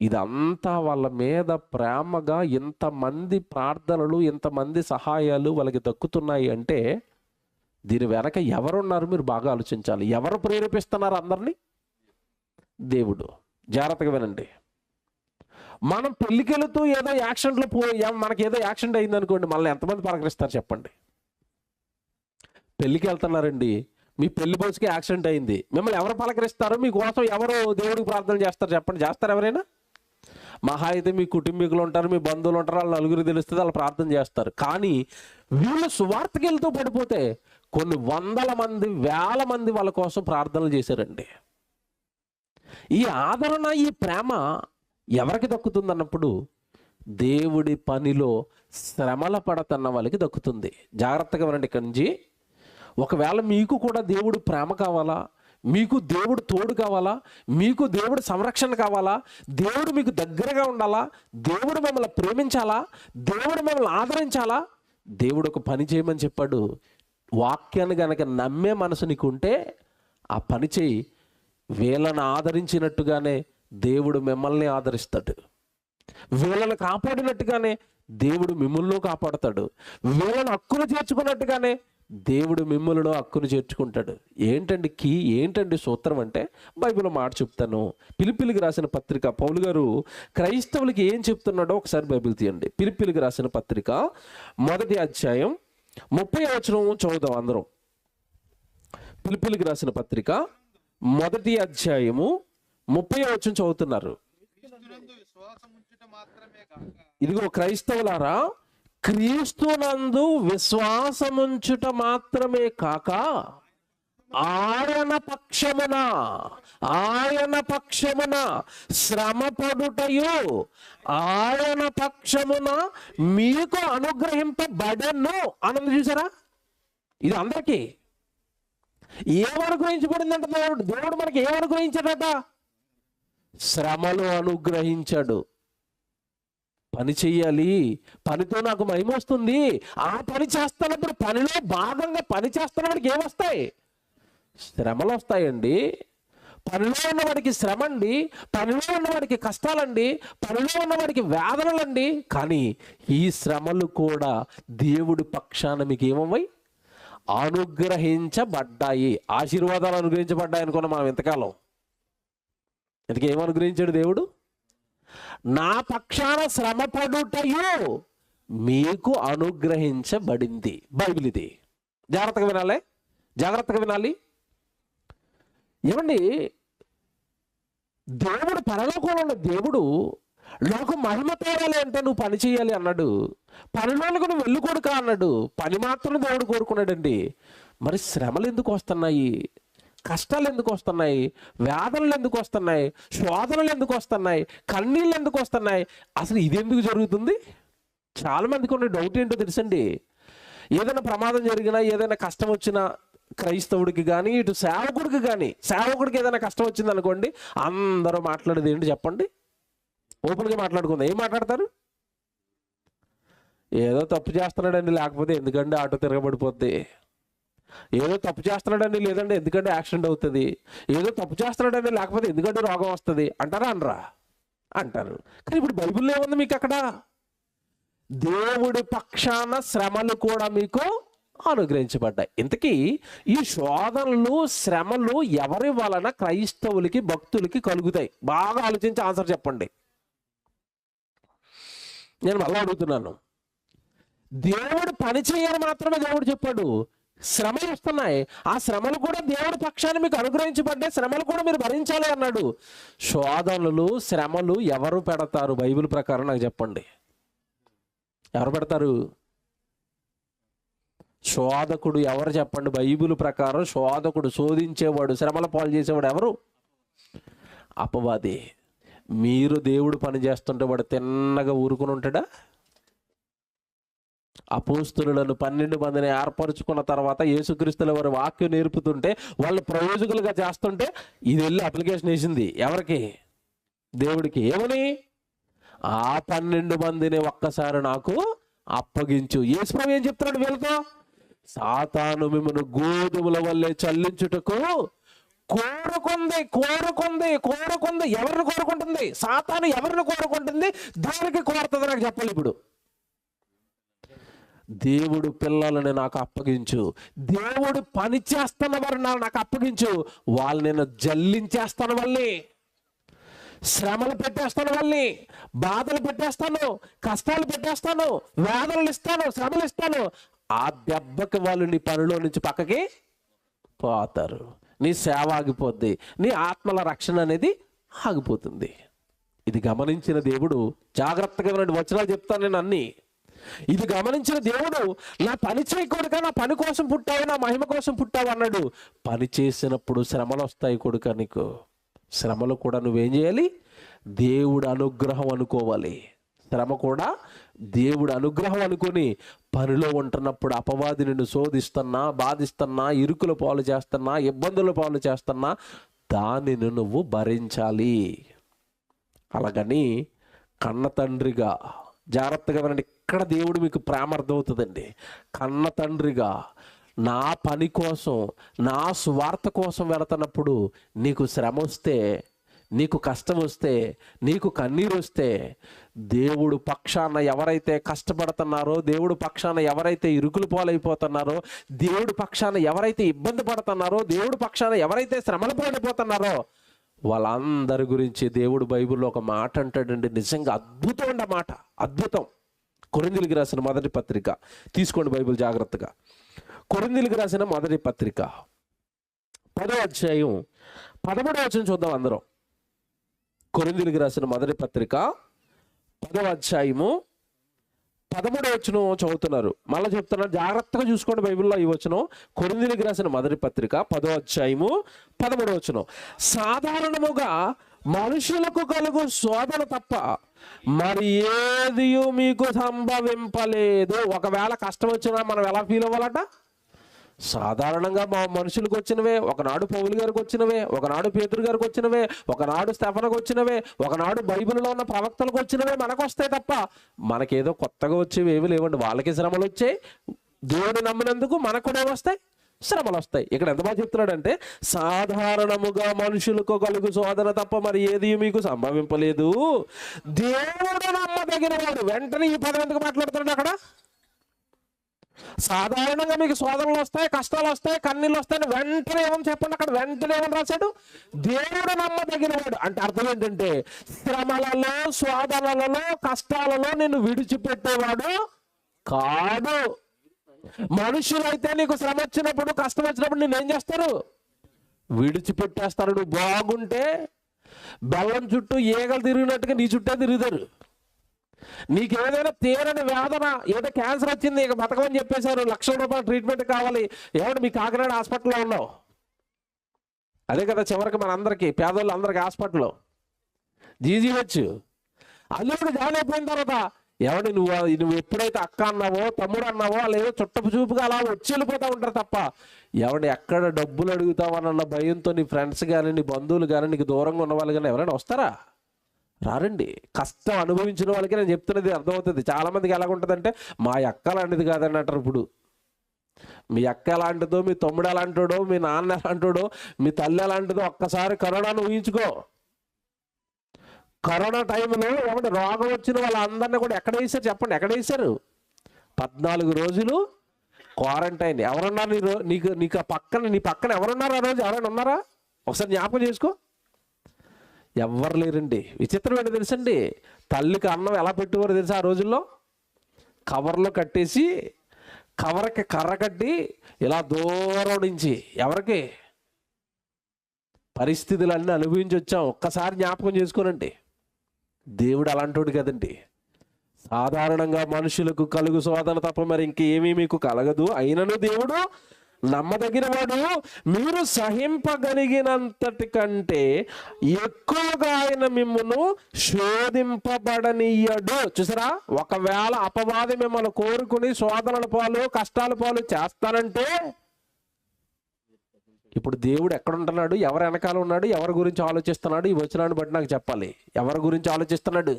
ఇదంతా వాళ్ళ మీద ప్రేమగా ఇంతమంది ప్రార్థనలు, ఇంతమంది సహాయాలు వాళ్ళకి దక్కుతున్నాయి అంటే దీని వెనక ఎవరున్నారు మీరు బాగా ఆలోచించాలి. ఎవరు ప్రేరేపిస్తున్నారు అందరినీ? దేవుడు. జాగ్రత్తగా వినండి. మనం పెళ్ళికి వెళుతూ ఏదో యాక్సిడెంట్లో మనకి ఏదో యాక్సిడెంట్ అయింది అనుకోండి, మనల్ని ఎంతమంది పలకరిస్తారు చెప్పండి? పెళ్ళికి వెళ్తున్నారండి, మీ పెళ్లి బస్సుకి యాక్సిడెంట్ అయింది, మిమ్మల్ని ఎవరు పలకరిస్తారు? మీకోసం ఎవరు దేవుడికి ప్రార్థన చేస్తారు చెప్పండి? చేస్తారు ఎవరైనా? మహా అయితే మీ కుటుంబీకులు ఉంటారు, మీ బంధువులు ఉంటారు, వాళ్ళు నలుగురు తెలుస్తుంది, వాళ్ళు ప్రార్థన చేస్తారు. కానీ వీళ్ళు సువార్తకి వెళ్తూ పడిపోతే కొన్ని వందల మంది, వేల మంది వాళ్ళ కోసం ప్రార్థనలు చేశారండి. ఈ ఆదరణ, ఈ ప్రేమ ఎవరికి దక్కుతుంది అన్నప్పుడు దేవుడి పనిలో శ్రమల పడుతున్న వాళ్ళకి దక్కుతుంది. జాగ్రత్తగా వినండి ఇక్కడి నుంచి. ఒకవేళ మీకు కూడా దేవుడు ప్రేమ కావాలా, మీకు దేవుడు తోడు కావాలా, మీకు దేవుడు సంరక్షణ కావాలా, దేవుడు మీకు దగ్గరగా ఉండాలా, దేవుడు మిమ్మల్ని ప్రేమించాలా, దేవుడు మిమ్మల్ని ఆదరించాలా, దేవుడు ఒక పని చేయమని చెప్పాడు. వాక్యాన్ని గనక నమ్మే మనసు నీకు ఉంటే ఆ పని చేయి. వీళ్ళని ఆదరించినట్టుగానే దేవుడు మిమ్మల్ని ఆదరిస్తాడు. వీళ్ళని కాపాడినట్టుగానే దేవుడు మిమ్మల్ని కాపాడుతాడు. వీళ్ళని హక్కును చేర్చుకున్నట్టుగానే దేవుడు మిమ్మల్ని హక్కును చేర్చుకుంటాడు. ఏంటండి కీ, ఏంటండి సూత్రం అంటే బైబిల్లో మాట చెప్తాను. ఫిలిప్పీలకు రాసిన పత్రిక, పౌలు గారు క్రైస్తవులకి ఏం చెప్తున్నాడో ఒకసారి బైబిల్ తీయండి. ఫిలిప్పీలకు రాసిన పత్రిక 1వ అధ్యాయం 30వ వచనం చదువుదాం అందరం. ఫిలిప్పీలకు రాసిన పత్రిక 1వ అధ్యాయము 30వ వచనం చదువుతున్నారు. ఇదిగో క్రైస్తవులారా, క్రీస్తునందు విశ్వాసముంచుట మాత్రమే కాక ఆయన పక్షమున శ్రమపడుటయు ఆయన పక్షమున మీకు అనుగ్రహింపబడెను అన్నది చూసారా? ఇది అందరికీ ఏమనుగ్రహించబడిందంట? దేవుడు మనకి ఏమనుగ్రహించాడట? శ్రమలు అనుగ్రహించాడు. పని చెయ్యాలి, పనితో నాకు మహిమ వస్తుంది, ఆ పని చేస్తున్నప్పుడు పనిలో భాగంగా పని చేస్తున్నవాడికి ఏమొస్తాయి? శ్రమలు వస్తాయండి. పనిలో ఉన్నవాడికి శ్రమ అండి, పనిలో ఉన్నవాడికి కష్టాలండి, పనిలో ఉన్నవాడికి వేదనలండి. కానీ ఈ శ్రమలు కూడా దేవుడి పక్షాన మీకు ఏమవ్వాయి? అనుగ్రహించబడ్డాయి. ఆశీర్వాదాలు అనుగ్రహించబడ్డాయి అనుకున్నాం మనం ఇంతకాలం. ఇంతకీ ఏమనుగ్రహించాడు దేవుడు? నా పక్షాన శ్రమపడుటయు మీకు అనుగ్రహించబడింది. బైబిల్ ఇది. జాగ్రత్తగా వినాలి, జాగ్రత్తగా వినాలి. ఏమండి, దేవుడు పరలోకంలో ఉన్న దేవుడు నాకు మహిమ తేవాలి అంటే నువ్వు పని చేయాలి అన్నాడు. పనిలోనికి నువ్వు వెళ్ళుకోడుకా అన్నాడు. పని మాత్రం దేవుడు కోరుకున్నాడండి. మరి శ్రమలు ఎందుకు వస్తున్నాయి? కష్టాలు ఎందుకు వస్తున్నాయి? వేదనలు ఎందుకు వస్తున్నాయి? శోధనలు ఎందుకు వస్తున్నాయి? కన్నీళ్ళు ఎందుకు వస్తున్నాయి? అసలు ఇది ఎందుకు జరుగుతుంది? చాలా మందికి ఉన్న డౌట్ ఏంటో తెలుసండి. ఏదైనా ప్రమాదం జరిగినా, ఏదైనా కష్టం వచ్చినా, క్రైస్తవుడికి కానీ ఇటు సేవకుడికి కానీ, సేవకుడికి ఏదైనా కష్టం వచ్చింది అనుకోండి, అందరూ మాట్లాడేది ఏంటి చెప్పండి? ఓపెన్గా మాట్లాడుకుందాం. ఏం మాట్లాడతారు? ఏదో తప్పు చేస్తున్నాడండి, లేకపోతే ఎందుకంటే ఆటో తిరగబడిపోద్ది. ఏదో తప్పు చేస్తున్నాడండి, లేదంటే ఎందుకంటే యాక్సిడెంట్ అవుతుంది. ఏదో తప్పు చేస్తున్నాడండి, లేకపోతే ఎందుకంటే రోగం వస్తుంది అంటారా? అనరా? అంటారు. కానీ ఇప్పుడు బైబిల్లో ఏముంది మీకు? అక్కడ దేవుడి పక్షాన శ్రమలు కూడా మీకు అనుగ్రహించబడ్డాయి. ఇంతకీ ఈ శోధనలు, శ్రమలు ఎవరి వలన క్రైస్తవులకి, భక్తులకి కలుగుతాయి? బాగా ఆలోచించి ఆన్సర్ చెప్పండి. నేను మళ్ళీ అడుగుతున్నాను. దేవుడు పని చేయని మాత్రమే దేవుడు చెప్పాడు. శ్రమలు వస్తున్నాయి, ఆ శ్రమలు కూడా దేవుడి పక్షాన్ని మీకు అనుగ్రహించబడ్డే శ్రమలు కూడా మీరు భరించాలి అన్నాడు. శోధనలు శ్రమలు ఎవరు పెడతారు బైబిల్ ప్రకారం నాకు చెప్పండి? ఎవరు పెడతారు? శోధకుడు ఎవరు చెప్పండి? బైబిల్ ప్రకారం శోధకుడు, శోధించేవాడు, శ్రమల పాలు చేసేవాడు ఎవరు? అపవాది. మీరు దేవుడు పని చేస్తుంటే వాడు తిన్నగా ఊరుకుని ఉంటాడా? అపోస్తలులను 12 మందిని ఏర్పరచుకున్న తర్వాత యేసుక్రీస్తుల వారి వాక్యం నేర్పుతుంటే వాళ్ళు ప్రయోజకులుగా చేస్తుంటే ఇది వెళ్ళి అప్లికేషన్ వేసింది ఎవరికి? దేవుడికి. ఏమని? ఆ 12 మందిని ఒక్కసారి నాకు అప్పగించు. యేసుప్రభు ఏం చెప్తున్నాడు వీళ్ళతో? సాతాను మిమ్మల్ని గోధుమల వల్లే చల్లించుటకు కోరుకుంది. ఎవరిని కోరుకుంటుంది? సాతాను ఎవరిని కోరుకుంటుంది? దేనికి కోరుతుంది నాకు చెప్పాలి ఇప్పుడు. దేవుడు పిల్లలని నాకు అప్పగించు, దేవుడు పని చేస్తున్న వారు నాకు అప్పగించు, వాళ్ళు నేను జల్లించేస్తాను, వాళ్ళని శ్రమలు పెట్టేస్తాను, వాళ్ళని బాధలు పెట్టేస్తాను, కష్టాలు పెట్టేస్తాను, వేదనలు ఇస్తాను, శ్రమలు ఇస్తాను. ఆ దెబ్బకి వాళ్ళు నీ పనిలో నుంచి పక్కకి పోతారు, నీ సేవ ఆగిపోద్ది, నీ ఆత్మల రక్షణ అనేది ఆగిపోతుంది. ఇది గమనించిన దేవుడు జాగ్రత్తగా వచనాలు చెప్తాను నేను అన్నీ. ఇది గమనించిన దేవుడు నా పని చేయకూడక, నా పని కోసం పుట్టావు, నా మహిమ కోసం పుట్టావు అన్నాడు. పని చేసినప్పుడు శ్రమలు వస్తాయి కొడుక, నీకు శ్రమలు కూడా నువ్వేం చేయాలి? దేవుడు అనుగ్రహం అనుకోవాలి. శ్రమ కూడా దేవుడు అనుగ్రహం అనుకొని పనిలో ఉంటున్నప్పుడు అపవాది నిన్ను శోధిస్తున్నా, బాధిస్తున్నా, ఇరుకుల పాలు చేస్తున్నా, ఇబ్బందుల పాలు చేస్తున్నా దానిని నువ్వు భరించాలి. అలాగని కన్న తండ్రిగా జాగ్రత్తగా వినండి, ఇక్కడ దేవుడు మీకు ప్రేమ అర్థమవుతుందండి. కన్న తండ్రిగా నా పని కోసం, నా స్వార్థ కోసం వెళుతున్నప్పుడు నీకు శ్రమ వస్తే, నీకు కష్టం వస్తే, నీకు కన్నీరు వస్తే, దేవుడు పక్షాన ఎవరైతే కష్టపడుతున్నారో, దేవుడు పక్షాన ఎవరైతే ఇరుకులు పాలైపోతున్నారో, దేవుడు పక్షాన ఎవరైతే ఇబ్బంది పడుతున్నారో, దేవుడు పక్షాన ఎవరైతే శ్రమలు పడిపోతున్నారో వాళ్ళందరి గురించి దేవుడు బైబిల్లో ఒక మాట అంటాడండి. నిజంగా అద్భుతం అండి ఆ మాట, అద్భుతం. కొరింథీయులకు రాసిన మొదటి పత్రిక తీసుకోండి బైబిల్ జాగ్రత్తగా. కొరింథీయులకు రాసిన మొదటి పత్రిక 10వ అధ్యాయం 13వ వచనం చూద్దాం అందరం. కొరింథీయులకు రాసిన మొదటి పత్రిక 10వ అధ్యాయము 13వ వచనం చదువుతున్నారు. మళ్ళీ చెప్తున్నారు, జాగ్రత్తగా చూసుకోండి బైబిల్లో ఈ వచనం. కొరింథీయులకు రాసిన మొదటి పత్రిక 10వ అధ్యాయము 13వ వచనం. సాధారణముగా మనుషులకు కలుగు శోధన తప్ప మరి ఏది మీకు సంభవింపలేదు. ఒకవేళ కష్టం వచ్చినా మనం ఎలా ఫీల్ అవ్వాలట? సాధారణంగా మా మనుషులకు వచ్చినవే, ఒకనాడు పౌలు గారికి వచ్చినవే, ఒకనాడు పేతురు గారికి వచ్చినవే, ఒకనాడు స్తెఫనుకు వచ్చినవే, ఒకనాడు బైబిల్లో ఉన్న ప్రవక్తలకు వచ్చినవే మనకు వస్తాయి తప్ప మనకేదో కొత్తగా వచ్చేవి ఏమి లేవండి. వాళ్ళకి శ్రమలు వచ్చాయి, దేవుడు నమ్మినందుకు మనకు కూడా వస్తాయి, శ్రమలు వస్తాయి. ఇక్కడ ఎంత బాగా చెప్తున్నాడంటే, సాధారణముగా మనుషులకు కలుగు శోధన తప్ప మరి ఏది మీకు సంభవింపలేదు, దేవుడు నమ్మదగిన వాడు. వెంటనే ఈ పదం ఎందుకు మాట్లాడుతున్నాడు అక్కడ? సాధారణంగా మీకు శోధనలు వస్తాయి, కష్టాలు వస్తాయి, కన్నీళ్ళు వస్తాయని వెంటనే ఏమని చెప్పండి అక్కడ? వెంటనే ఏమని రాశాడు? దేవుడు నమ్మదగిన వాడు. అంటే అర్థం ఏంటంటే, శ్రమలలో, శోధనలలో, కష్టాలలో నిన్ను విడిచిపెట్టేవాడు కాదు. మనుషులైతే నీకు శ్రమ వచ్చినప్పుడు, కష్టం వచ్చినప్పుడు నేను ఏం చేస్తారు? విడిచిపెట్టేస్తారు. నువ్వు బాగుంటే బెల్లం చుట్టూ ఈగలు తిరిగినట్టుగా నీ చుట్టే తిరుగుతారు. నీకు ఏదైనా తీరని వేదన, ఏదో క్యాన్సర్ వచ్చింది, ఇక బతకమని చెప్పేశారు, ₹1,00,000 ట్రీట్మెంట్ కావాలి, ఏమంటే మీ కాకినాడ హాస్పిటల్లో ఉన్నావు. అదే కదా చివరికి మన అందరికీ, పేదోళ్ళు అందరికి హాస్పిటల్లో జీజీహెచ్. అందులో జాయిన్ అయిపోయిన తర్వాత ఏమంటే నువ్వు ఎప్పుడైతే అక్క అన్నావో, తమ్ముడు అన్నావో, లేదో చుట్టపు చూపుగా అలా వచ్చి వెళ్ళిపోతూ ఉంటారు తప్ప ఎవడు ఎక్కడ డబ్బులు అడుగుతావనన్న భయంతో నీ ఫ్రెండ్స్ కానీ, నీ బంధువులు కానీ, నీకు దూరంగా ఉన్న వాళ్ళు కానీ ఎవరైనా వస్తారా? రారండి. కష్టం అనుభవించిన వాళ్ళకి నేను చెప్తున్నది అర్థమవుతుంది. చాలామందికి ఎలాగుంటుందంటే, మా అక్క లాంటిది కాదని అంటారు. ఇప్పుడు మీ అక్క ఎలాంటిదో, మీ తమ్ముడు ఎలాంటిడో, మీ నాన్న ఎలాంటిడో, మీ తల్లి ఎలాంటిదో ఒక్కసారి కరోనాను ఊహించుకో. కరోనా టైంలో ఏమంటే రోగం వచ్చిన వాళ్ళందరినీ కూడా ఎక్కడ వేశారు చెప్పండి? ఎక్కడ వేశారు? 14 రోజులు క్వారంటైన్. ఎవరున్నారు నీకు నీ పక్కన ఎవరున్నారు ఆ రోజు? ఎవరైనా ఉన్నారా? ఒకసారి జ్ఞాపకం చేసుకో. ఎవ్వరు లేరండి. విచిత్రం ఏంటో తెలుసండి, తల్లికి అన్నం ఎలా పెట్టేవారు తెలుసా? ఆ రోజుల్లో కవర్లో కట్టేసి కవరకి కర్ర కట్టి ఇలా దూరం నుంచి ఎవరికి పరిస్థితులన్నీ అనుభవించి వచ్చాం. ఒక్కసారి జ్ఞాపకం చేసుకోనండి. దేవుడు అలాంటోడు కదండి. సాధారణంగా మనుషులకు కలుగు శోధన తప్ప మరి ఇంకేమీ మీకు కలగదు. అయినను దేవుడు నమ్మదగిన వాడు, మీరు సహింపగలిగినంతటి కంటే ఎక్కువగా ఆయన మిమ్మల్ని శోధింపబడనీయడు. చూసారా, ఒకవేళ అపవాది మిమ్మల్ని కోరుకుని శోధనల పాలు కష్టాల పాలు చేస్తానంటే, ఇప్పుడు దేవుడు ఎక్కడ ఉంటున్నాడు, ఎవరు వెనకాల ఉన్నాడు, ఎవరి గురించి ఆలోచిస్తున్నాడు, ఈ వచనాన్ని బట్టి నాకు చెప్పాలి. ఎవరి గురించి ఆలోచిస్తున్నాడు?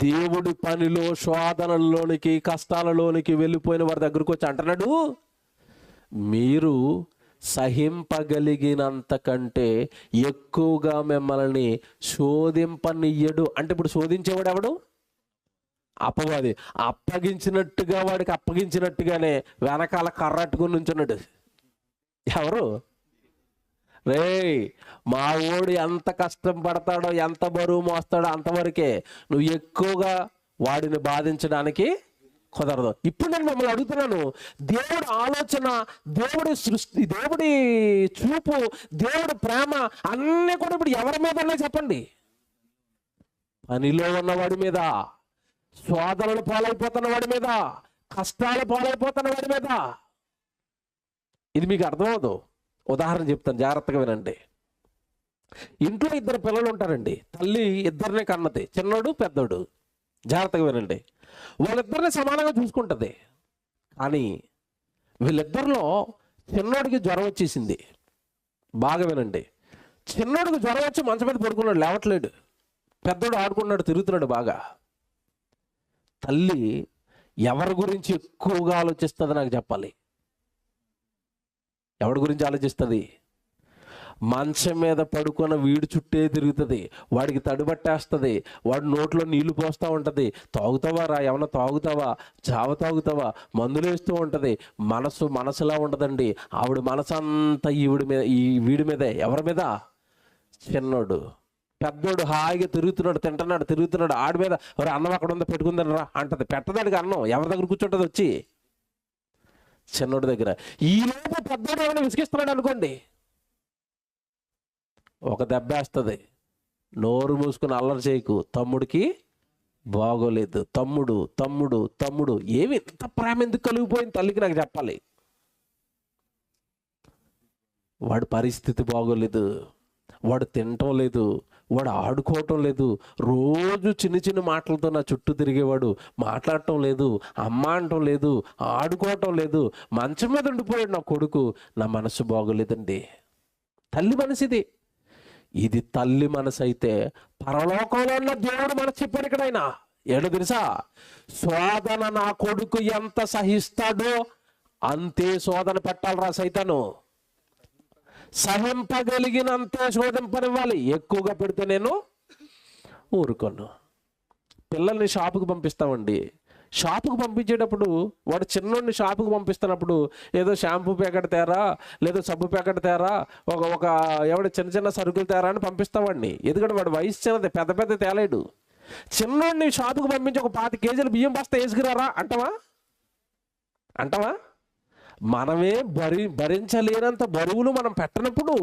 దేవుడి పనిలో శోధనలోనికి కష్టాలలోనికి వెళ్ళిపోయిన వారి దగ్గరకు వచ్చి అంటున్నాడు, మీరు సహింపగలిగినంత కంటే ఎక్కువగా మిమ్మల్ని శోధింపనియ్యడు. అంటే ఇప్పుడు శోధించేవాడు ఎవడు? అపవాది. అప్పగించినట్టుగా వాడికి అప్పగించినట్టుగానే వెనకాల కర్రట్టుకుని నుంచున్నాడు. ఎవరు? రే, మా ఓడి ఎంత కష్టం పడతాడో, ఎంత బరువు మోస్తాడో అంతవరకే. నువ్వు ఎక్కువగా వాడిని బాధించడానికి కుదరదు. ఇప్పుడు నేను మిమ్మల్ని అడుగుతున్నాను, దేవుడి ఆలోచన, దేవుడి సృష్టి, దేవుడి చూపు, దేవుడి ప్రేమ అన్నీ కూడా ఇప్పుడు ఎవరి మీద చెప్పండి? పనిలో ఉన్నవాడి మీద, శోధనలు పాలైపోతున్న వాడి మీద, కష్టాలు పాలైపోతున్న వాడి మీద. ఇది మీకు అర్థమవుదు. ఉదాహరణ చెప్తాను, జాగ్రత్తగా వినండి. ఇంట్లో ఇద్దరు పిల్లలు ఉంటారండి. తల్లి ఇద్దరినే కన్నది, చిన్నోడు పెద్దోడు. జాగ్రత్తగా వినండి. వాళ్ళిద్దరిని సమానంగా చూసుకుంటుంది. కానీ వీళ్ళిద్దరిలో చిన్నోడికి జ్వరం వచ్చేసింది. బాగా వినండి. చిన్నోడికి జ్వరం వచ్చి మంచం మీద పడుకున్నాడు, లేవట్లేడు. పెద్దోడు ఆడుకున్నాడు, తిరుగుతున్నాడు బాగా. తల్లి ఎవరి గురించి ఎక్కువగా ఆలోచిస్తుంది నాకు చెప్పాలి? ఎవడి గురించి ఆలోచిస్తుంది? మంచం మీద పడుకున్న వీడి చుట్టే తిరుగుతుంది, వాడికి తడిబట్టేస్తుంది, వాడి నోట్లో నీళ్లు పోస్తూ ఉంటుంది. తాగుతావా రా, ఏమన్నా తాగుతావా, చావ తాగుతావా, మందులు వేస్తూ ఉంటుంది. మనసులా ఉండదండి. ఆవిడ మనసు అంతా ఈవిడి మీద, వీడి మీదే. ఎవరి మీద? చిన్నోడు. పెద్దోడు హాయిగా తిరుగుతున్నాడు, తిరుగుతున్నాడు. ఆడి మీద ఒక అన్నం అక్కడ ఉందా, పెట్టుకుందని రా అంటది. పెట్టదాడికి అన్నం ఎవరి దగ్గర కూర్చుంటుంది? వచ్చి చిన్నోడి దగ్గర. ఈలోపు పెద్దోడు ఏమైనా విసిగిస్తున్నాడు అనుకోండి, ఒక దెబ్బ వేస్తుంది. నోరు మూసుకుని అల్లరి చేయకు, తమ్ముడికి బాగోలేదు. తమ్ముడు ఏమి ఇంత ప్రేమ ఎందుకు కలిగిపోయింది తల్లికి నాకు చెప్పాలి? వాడి పరిస్థితి బాగోలేదు, వాడు తినటం లేదు, వాడు ఆడుకోవటం లేదు. రోజు చిన్న మాటలతో నా చుట్టూ తిరిగేవాడు. మాట్లాడటం లేదు, అమ్మ అనటం లేదు, ఆడుకోవటం లేదు. మంచం మీద ఉండిపోయాడు నా కొడుకు. నా మనసు బాగోలేదండి. తల్లి మనసు ఇది. ఇది తల్లి మనసు అయితే పరలోకంలో ఉన్న దేవుడు మనసు చెప్పాడు ఇక్కడైనా. ఏడో తెలుసా? శోధన నా కొడుకు ఎంత సహిస్తాడో అంతే శోధన పెట్టాలరా సైతాను. సహింపగలిగినంత శోధింపనివ్వాలి. ఎక్కువగా పెడితే నేను ఊరుకోను. పిల్లల్ని షాపుకి పంపిస్తామండి. షాపుకి పంపించేటప్పుడు వాడు చిన్నోడిని షాపుకి పంపిస్తున్నప్పుడు ఏదో షాంపూ ప్యాకెట్ తేరా, లేదా సబ్బు ప్యాకెట్ తేరా, ఒక ఎవడ చిన్న సరుకులు తేరా అని పంపిస్తామండి. ఎందుకంటే వాడు వయసు చిన్నది, పెద్ద తేలేడు. చిన్నోడిని షాపుకి పంపించి ఒక 5 కేజీలు బియ్యం బస్తా వేసుకురారా అంటావా? మనమే భరించలేనంత బరువులు మనం పెట్టినప్పుడు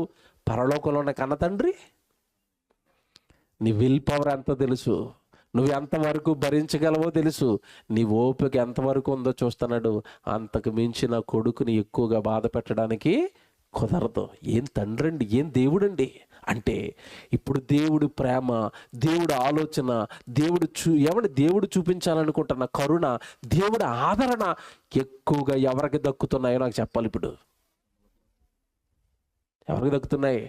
పరలోకంలో ఉన్న కన్న తండ్రి నీ విల్ పవర్ ఎంత తెలుసు, నువ్వు ఎంతవరకు భరించగలవో తెలుసు, నీ ఓపిక ఎంతవరకు ఉందో చూస్తున్నాడు. అంతకు మించిన కొడుకుని ఎక్కువగా బాధ పెట్టడానికి కుదరదు. ఏం తండ్రి అండి, ఏం దేవుడండి అంటే, ఇప్పుడు దేవుడి ప్రేమ, దేవుడి ఆలోచన, దేవుడు చూపించాలనుకుంటున్న కరుణ, దేవుడి ఆదరణ ఎక్కువగా ఎవరికి దక్కుతున్నాయో నాకు చెప్పాలి. ఇప్పుడు ఎవరికి దక్కుతున్నాయి?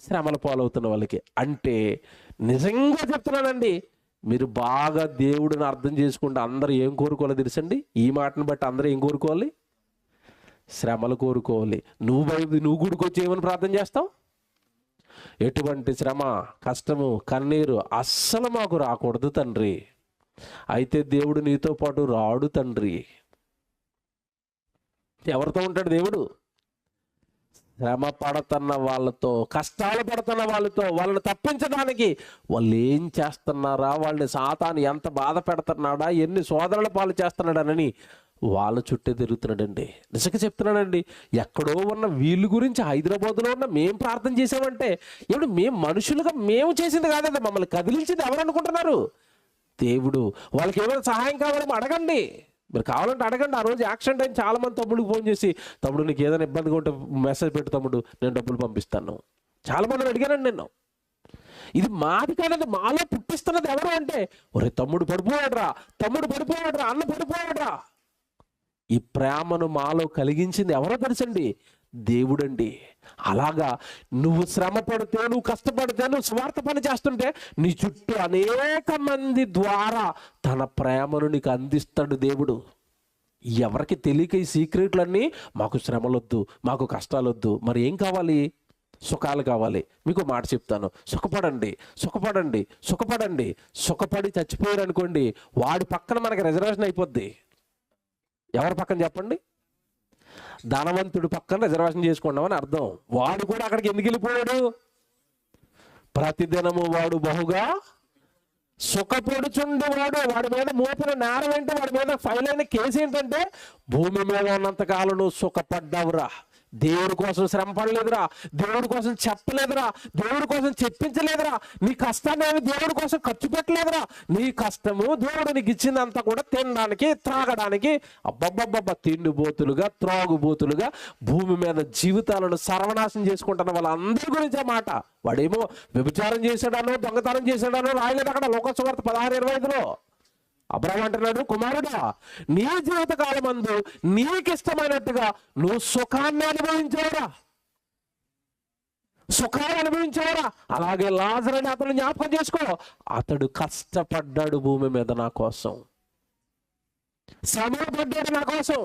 శ్రమల పాలవుతున్న వాళ్ళకి. అంటే నిజంగా చెప్తున్నానండి, మీరు బాగా దేవుడిని అర్థం చేసుకుంటే అందరూ ఏం కోరుకోవాలో తెలుసండి? ఈ మాటను బట్టి అందరూ ఏం కోరుకోవాలి? శ్రమలు కోరుకోవాలి. నువ్వు గుడికొచ్చి ఏమని ప్రార్థన చేస్తావు? ఎటువంటి శ్రమ, కష్టము, కన్నీరు అస్సలు మాకు రాకూడదు తండ్రి. అయితే దేవుడు నీతో పాటు రాడు తండ్రి. ఎవరితో ఉంటాడు దేవుడు? శ్రమ పడుతున్న వాళ్ళతో, కష్టాలు పడుతున్న వాళ్ళతో. వాళ్ళని తప్పించడానికి వాళ్ళు ఏం చేస్తున్నారా, వాళ్ళని సాతాను ఎంత బాధ పెడుతున్నాడా, ఎన్ని శోధనల పాలు చేస్తున్నాడనని వాళ్ళ చుట్టే తిరుగుతున్నాడండి. నిజంగా చెప్తున్నానండి, ఎక్కడో ఉన్న వీళ్ళ గురించి హైదరాబాద్లో ఉన్న మేము ప్రార్థన చేసామంటే ఇప్పుడు మేము మనుషులుగా మేము చేసింది కాదండి, మమ్మల్ని కదిలించింది ఎవరు అనుకుంటున్నారు? దేవుడు. వాళ్ళకి ఏమైనా సహాయం కావాలేమో అడగండి, మీరు కావాలంటే అడగండి. ఆ రోజు యాక్సిడెంట్ అయిన చాలామంది తమ్ముడికి ఫోన్ చేసి, తమ్ముడు నీకు ఏదైనా ఇబ్బందిగా ఉంటే మెసేజ్ పెట్టు తమ్ముడు, నేను డబ్బులు పంపిస్తాను. చాలామందిని అడిగానండి నేను. ఇది మాది కాదండి, మాలో పుట్టిస్తున్నది ఎవరు అంటే, ఒరే తమ్ముడు పడిపోయాడురా, తమ్ముడు పడిపోయాడురా, అన్న పడిపోయాడురా. ఈ ప్రేమను మాలో కలిగించింది ఎవరో తెలుసండి? దేవుడండి. అలాగా నువ్వు శ్రమ పడితే, నువ్వు కష్టపడితే, నువ్వు స్వార్థ పని చేస్తుంటే నీ చుట్టూ అనేక మంది ద్వారా తన ప్రేమను నీకు అందిస్తాడు దేవుడు. ఎవరికి తెలియక ఈ సీక్రెట్లన్నీ, మాకు శ్రమలొద్దు, మాకు కష్టాలొద్దు, మరి ఏం కావాలి? సుఖాలు కావాలి. మీకు మాట చెప్తాను, సుఖపడండి, సుఖపడండి, సుఖపడండి. సుఖపడి చచ్చిపోయారు అనుకోండి, వాడి పక్కన మనకి రిజర్వేషన్ అయిపోద్ది. ఎవరి పక్కన చెప్పండి? ధనవంతుడి పక్కన రిజర్వేషన్ చేసుకున్నామని అర్థం. వాడు కూడా అక్కడికి ఎందుకు వెళ్ళిపోయాడు? ప్రతిదినము వాడు బహుగా సుఖపడుచుండు. వాడి మీద మోపిన నేరం ఏంటి? వాడి మీద ఫైల్ అయిన కేసు ఏంటంటే, భూమి మీద ఉన్నంతకాలం నువ్వు సుఖపడ్డావురా, దేవుడి కోసం శ్రమ పడలేదురా, దేవుడి కోసం చెప్పలేదురా, దేవుడి కోసం చెప్పించలేదురా, నీ కష్టాన్ని ఏమి దేవుడి కోసం ఖర్చు పెట్టలేదురా. నీ కష్టము దేవుడు నీకు ఇచ్చిందంతా కూడా తినడానికి, త్రాగడానికి. అబ్బబ్బబ్బబ్బ, తిండిబోతులుగా, త్రాగుబోతులుగా భూమి మీద జీవితాలను సర్వనాశనం చేసుకుంటున్న వాళ్ళందరి గురించే మాట. వాడేమో వ్యభిచారం చేశాడనో, దొంగతనం చేశాడనో రాయలేదు అక్కడ లోక సువార్త 16:25లో. అబ్రహాము అంటున్నాడు, కుమారుడా, నీ జీవితకాలమందు నీకిష్టమైనట్టుగా నువ్వు సుఖాన్ని అనుభవించావురా, సుఖాన్ని అనుభవించావురా. అలాగే లాజరు అని అతను జ్ఞాపకం చేసుకో. అతడు కష్టపడ్డాడు భూమి మీద నా కోసం, శ్రమ పడ్డాడు నా కోసం,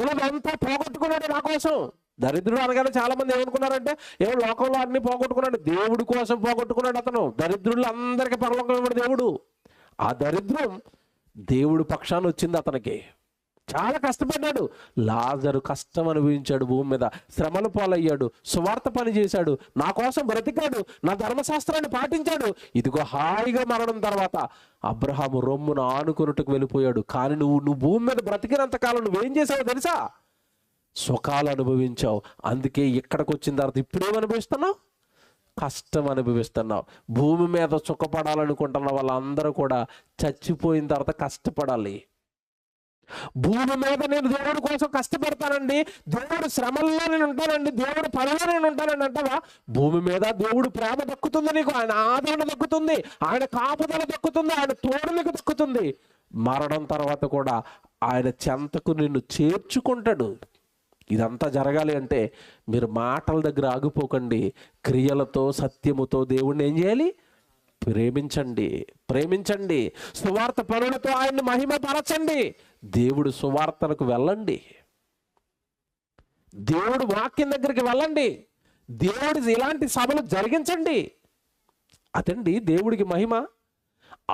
ఉన్నదంతా పోగొట్టుకున్నాడు నా కోసం. దరిద్రుడు అనగానే చాలా మంది ఏమనుకున్నారంటే, ఏమో లోకంలో అన్ని పోగొట్టుకున్నాడు. దేవుడి కోసం పోగొట్టుకున్నాడు అతను. దరిద్రులు అందరికీ పరలోకం ఇవ్వడు దేవుడు. ఆ దరిద్రం దేవుడు పక్షాన వచ్చింది అతనికి. చాలా కష్టపడ్డాడు. లాజరు కష్టం అనుభవించాడు, భూమి మీద శ్రమల పాలయ్యాడు, సువార్త పని చేశాడు, నా కోసం బ్రతికాడు, నా ధర్మశాస్త్రాన్ని పాటించాడు. ఇదిగో హాయిగా మరణం తర్వాత అబ్రహాము రొమ్మును ఆనుకున్నట్టుకు వెళ్ళిపోయాడు. కానీ నువ్వు భూమి మీద బ్రతికినంత కాలం నువ్వేం చేసావో తెలుసా? సుఖాలు అనుభవించావు. అందుకే ఇక్కడికి వచ్చిన తర్వాత ఇప్పుడేం అనుభవిస్తున్నావు? కష్టం అనుభవిస్తున్నావు. భూమి మీద సుఖపడాలనుకుంటున్న వాళ్ళందరూ కూడా చచ్చిపోయిన తర్వాత కష్టపడాలి. భూమి మీద నేను దేవుడి కోసం కష్టపడతానండి, దేవుడు శ్రమల్లో నేను ఉంటానండి, దేవుడు పనిలో నేను ఉంటానండి అంటావా? భూమి మీద దేవుడు ప్రేమ దక్కుతుంది నీకు, ఆయన ఆదరణ దక్కుతుంది, ఆయన కాపుదల దక్కుతుంది, ఆయన తోడు నీకు దక్కుతుంది. మరణం తర్వాత కూడా ఆయన చెంతకు నిన్ను చేర్చుకుంటాడు. ఇదంతా జరగాలి అంటే మీరు మాటల దగ్గర ఆగిపోకండి, క్రియలతో సత్యముతో దేవుణ్ణి ఏం చేయాలి? ప్రేమించండి, ప్రేమించండి. సువార్త పనులతో ఆయన్ని మహిమపరచండి. దేవుడు సువార్తలకు వెళ్ళండి, దేవుడు వాక్యం దగ్గరికి వెళ్ళండి, దేవుడి ఇలాంటి సభలు జరిగించండి. అదండి దేవుడికి మహిమ.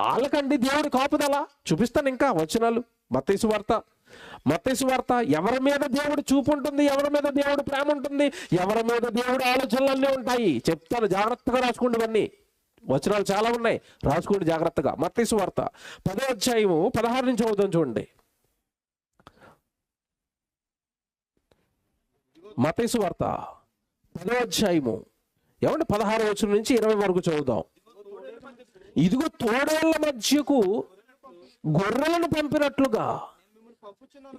వాళ్ళకండి దేవుడి కాపుదల. చూపిస్తాను ఇంకా వచనాలు. మత్తయి సువార్త ఎవరి మీద దేవుడు చూపు ఉంటుంది, ఎవరి మీద దేవుడు ప్రేమ ఉంటుంది, ఎవరి మీద దేవుడు ఆలోచనలన్నీ ఉంటాయి చెప్తాను. జాగ్రత్తగా రాసుకోండి, ఇవన్నీ వచనాలు చాలా ఉన్నాయి, రాసుకోండి జాగ్రత్తగా. మత్తయి సువార్త 10వ అధ్యాయము 16 నుంచి చదువుతాం చూడండి. మత్తయి సువార్త 10వ అధ్యాయము 16వ వచనం నుంచి 20 వరకు చదువుదాం. ఇదిగో తోడేళ్ల మధ్యకు గొర్రెలను పంపినట్లుగా.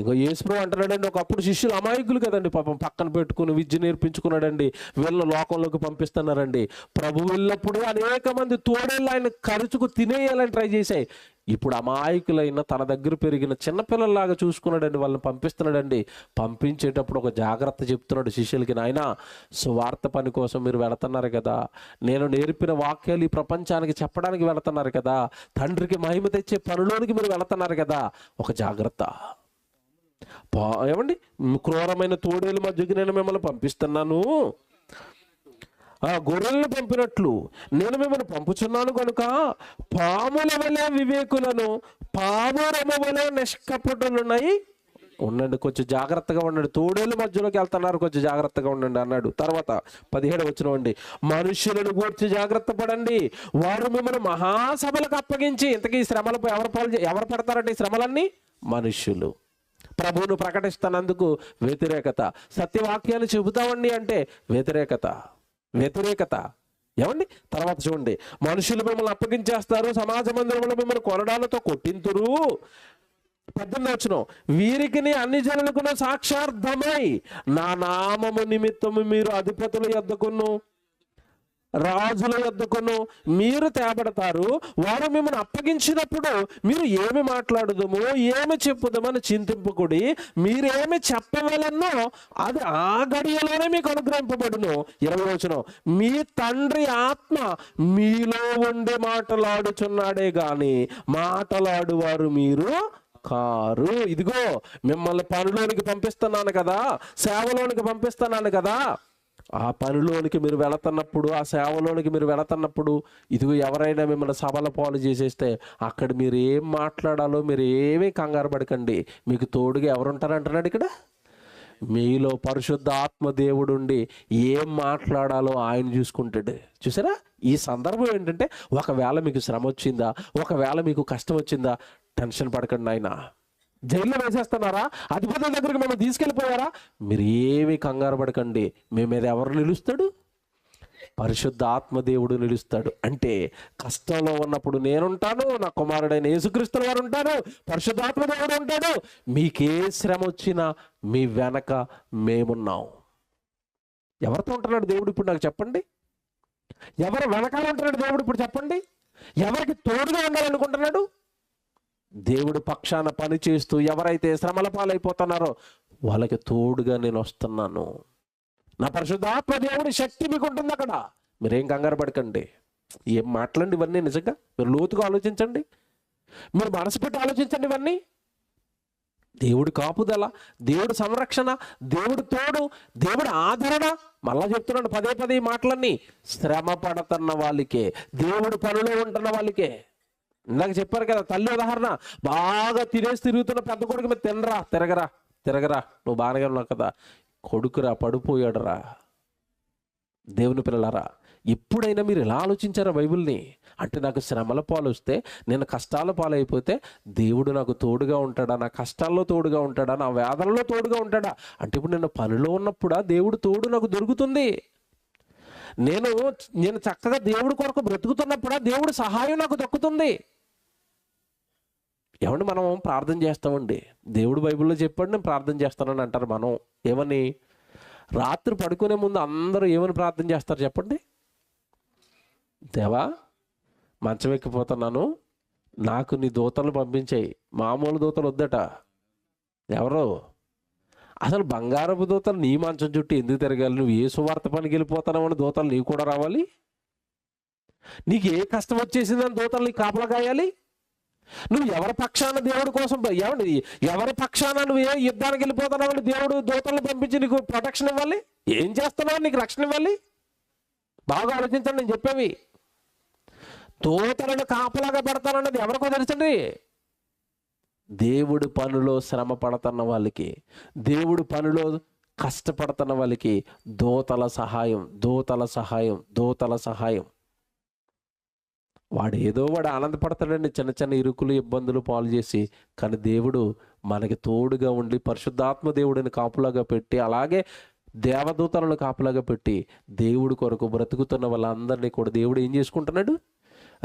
ఇగో యేసు అంటున్నాడండి, ఒకప్పుడు శిష్యులు అమాయకులు కదండి, పాపం పక్కన పెట్టుకుని విద్య నేర్పించుకున్నాడండి, వీళ్ళ లోకంలోకి పంపిస్తున్నారండి. ప్రభు వెళ్ళినప్పుడు అనేక మంది తోడేళ్ళు ఆయన ఖర్చుకు తినేయాలని ట్రై చేశాయి. ఇప్పుడు అమాయకులైన తన దగ్గర పెరిగిన చిన్నపిల్లల్లాగా చూసుకున్నాడండి, వాళ్ళని పంపిస్తున్నాడండి. పంపించేటప్పుడు ఒక జాగ్రత్త చెప్తున్నాడు శిష్యులకి, నాయనా సువార్త పని కోసం మీరు వెళుతున్నారు కదా, నేను నేర్పిన వాక్యాలు ఈ ప్రపంచానికి చెప్పడానికి వెళుతున్నారు కదా, తండ్రికి మహిమ తెచ్చే పనిలోనికి మీరు వెళుతున్నారు కదా, ఒక జాగ్రత్త. ఏమండి, క్రూరమైన తోడేళ్ళ మధ్యకి నేను మిమ్మల్ని పంపిస్తున్నాను, గొర్రెలను పంపినట్లు నేను మిమ్మల్ని పంపుచున్నాను కనుక పాముల వలె వివేకులను, పామురమ వలె నిష్కపటులున్నాయి ఉండండి, కొంచెం జాగ్రత్తగా ఉండండి. తోడేళ్ళ మధ్యలోకి వెళ్తున్నారు, కొంచెం జాగ్రత్తగా ఉండండి అన్నాడు. తర్వాత 17 వచనం అండి, మనుషులను గూర్చి జాగ్రత్త పడండి, వారు మిమ్మల్ని మహాసభలకు అప్పగించి. ఇంతకీ శ్రమలపై ఎవరు పెడతారంటే ఈ శ్రమలన్నీ? మనుష్యులు. ప్రభువును ప్రకటిస్తున్నందుకు వ్యతిరేకత, సత్యవాక్యాన్ని చెబుతామండి అంటే వ్యతిరేకత. ఏమండి? తర్వాత చూడండి, మనుషులు మిమ్మల్ని అప్పగించేస్తారు, సమాజ మందిరంలో మిమ్మల్ని కొరడాలతో కొట్టింతురు. 18 వీరికిని అన్ని జనులకును సాక్షార్థమై నా నామము నిమిత్తము మీరు అధిపతుల యొద్దకును రాజుల యొద్దకును మీరు తేబడతారు. వారు మిమ్మల్ని అప్పగించినప్పుడు మీరు ఏమి మాట్లాడుదమో ఏమి చెప్పుదామని చింతింపకుడి. మీరేమి చెప్పవలెనో అది ఆ గడియలోనే మీకు అనుగ్రహింపబడును. 20 మీ తండ్రి ఆత్మ మీలో ఉండి మాట్లాడుచున్నాడే గాని మాట్లాడువారు మీరు కారు. ఇదిగో మిమ్మల్ని పనిలోనికి పంపిస్తున్నాను కదా, సేవలోనికి పంపిస్తున్నాను కదా. ఆ పనిలోనికి మీరు వెళుతున్నప్పుడు, ఆ సేవలోనికి మీరు వెళుతున్నప్పుడు, ఇదిగో ఎవరైనా మిమ్మల్ని సభల పాలు చేసేస్తే అక్కడ మీరు ఏం మాట్లాడాలో మీరు ఏమీ కంగారు పడకండి. మీకు తోడుగా ఎవరుంటారంటున్నాడు ఇక్కడ? మీలో పరిశుద్ధ ఆత్మ దేవుడు ఉండి ఏం మాట్లాడాలో ఆయన చూసుకుంటాడు. చూసారా? ఈ సందర్భం ఏంటంటే, ఒకవేళ మీకు శ్రమ వచ్చిందా, ఒకవేళ మీకు కష్టం వచ్చిందా, టెన్షన్ పడకండి. ఆయన జైల్లో వేసేస్తున్నారా, అధిపతుల దగ్గరికి మేము తీసుకెళ్ళిపోయారా, మీరు ఏమీ కంగారు పడకండి. మీ మీద ఎవరు నిలుస్తాడు? పరిశుద్ధ ఆత్మదేవుడు నిలుస్తాడు. అంటే కష్టంలో ఉన్నప్పుడు నేనుంటాను, నా కుమారుడైన యేసుక్రీస్తుల వారు ఉంటారు, పరిశుద్ధాత్మదేవుడు ఉంటాడు. మీకే శ్రమ వచ్చినా మీ వెనక మేమున్నాం. ఎవరితో ఉంటున్నాడు దేవుడు ఇప్పుడు నాకు చెప్పండి? ఎవరు వెనకాల ఉంటున్నాడు దేవుడు ఇప్పుడు చెప్పండి? ఎవరికి తోడుగా ఉండాలనుకుంటున్నాడు? దేవుడి పక్షాన పని చేస్తూ ఎవరైతే శ్రమల పాలైపోతున్నారో వాళ్ళకి తోడుగా నేను వస్తున్నాను. నా పరిశుద్ధాత్మ దేవుడి శక్తి మీకు ఉంటుంది అక్కడ. మీరేం కంగారు పడకండి. ఏం మాట్లాడండి ఇవన్నీ నిజంగా మీరు లోతుగా ఆలోచించండి, మీరు మనసు పెట్టి ఆలోచించండి. ఇవన్నీ దేవుడి కాపుదల, దేవుడి సంరక్షణ, దేవుడి తోడు, దేవుడి ఆదరణ. మళ్ళా చెప్తున్నాడు పదే పదే ఈ మాటలన్నీ. శ్రమ పడుతున్న వాళ్ళకే, దేవుడి పనిలో ఉంటున్న వాళ్ళకే. ఇందాక చెప్పారు కదా తల్లి ఉదాహరణ, బాగా తిరుగుతున్న పెద్ద కొడుకు మీద తిరగరా నువ్వు బాగానే ఉన్నావు కదా, కొడుకురా పడిపోయాడురా. దేవుని పిల్లలారా, ఎప్పుడైనా మీరు ఎలా ఆలోచించారా బైబిల్ని? అంటే నాకు శ్రమల పాలు వస్తే, నేను కష్టాల పాలైపోతే దేవుడు నాకు తోడుగా ఉంటాడా, నా కష్టాల్లో తోడుగా ఉంటాడా, నా వేదనలో తోడుగా ఉంటాడా? అంటే ఇప్పుడు నేను పనిలో ఉన్నప్పుడా దేవుడు తోడు నాకు దొరుకుతుంది? నేను చక్కగా దేవుడి కొరకు బ్రతుకుతున్నప్పుడా దేవుడి సహాయం నాకు దక్కుతుంది? ఏమండి, మనం ప్రార్థన చేస్తామండి, దేవుడు బైబిల్లో చెప్పాడు నేను ప్రార్థన చేస్తానని అంటారు. మనం ఏమని? రాత్రి పడుకునే ముందు అందరూ ఏమని ప్రార్థన చేస్తారు చెప్పండి? దేవా, మంచం ఎక్కిపోతున్నాను, నాకు నీ దూతలు పంపించాయి. మామూలు దూతలు వద్దట. ఎవరు? అసలు బంగారపు దూతలు నీ మంచం చుట్టూ ఎందుకు తిరగాలి? నువ్వు ఏ సువార్త పనికి వెళ్ళిపోతున్నావు అని దూతలు నీకు కూడా రావాలి? నీకు ఏ కష్టం వచ్చేసిందని దూతలు నీకు కాపలా కాయాలి? నువ్వు ఎవరి పక్షాన దేవుడి కోసం ఎవరి పక్షాన నువ్వు ఏ యుద్ధానికి వెళ్ళిపోతున్నావు దేవుడు దూతలను పంపించి నీకు ప్రొటెక్షన్ ఇవ్వాలి? ఏం చేస్తున్నావు నీకు రక్షణ ఇవ్వాలి? బాగా ఆలోచించండి నేను చెప్పేవి. దూతలను కాపలాగా పెడతానన్నది ఎవరికో తెలుసండి? దేవుడి పనిలో శ్రమ పడుతున్న వాళ్ళకి, దేవుడి పనిలో కష్టపడుతున్న వాళ్ళకి దూతల సహాయం. వాడు ఆనందపడతాడండి చిన్న చిన్న ఇరుకులు ఇబ్బందులు పాలు చేసి. కానీ దేవుడు మనకి తోడుగా ఉండి పరిశుద్ధాత్మ దేవుడిని కాపులాగా పెట్టి, అలాగే దేవదూతలను కాపులాగా పెట్టి దేవుడి కొరకు బ్రతుకుతున్న వాళ్ళందరినీ కూడా దేవుడు ఏం చేసుకుంటున్నాడు?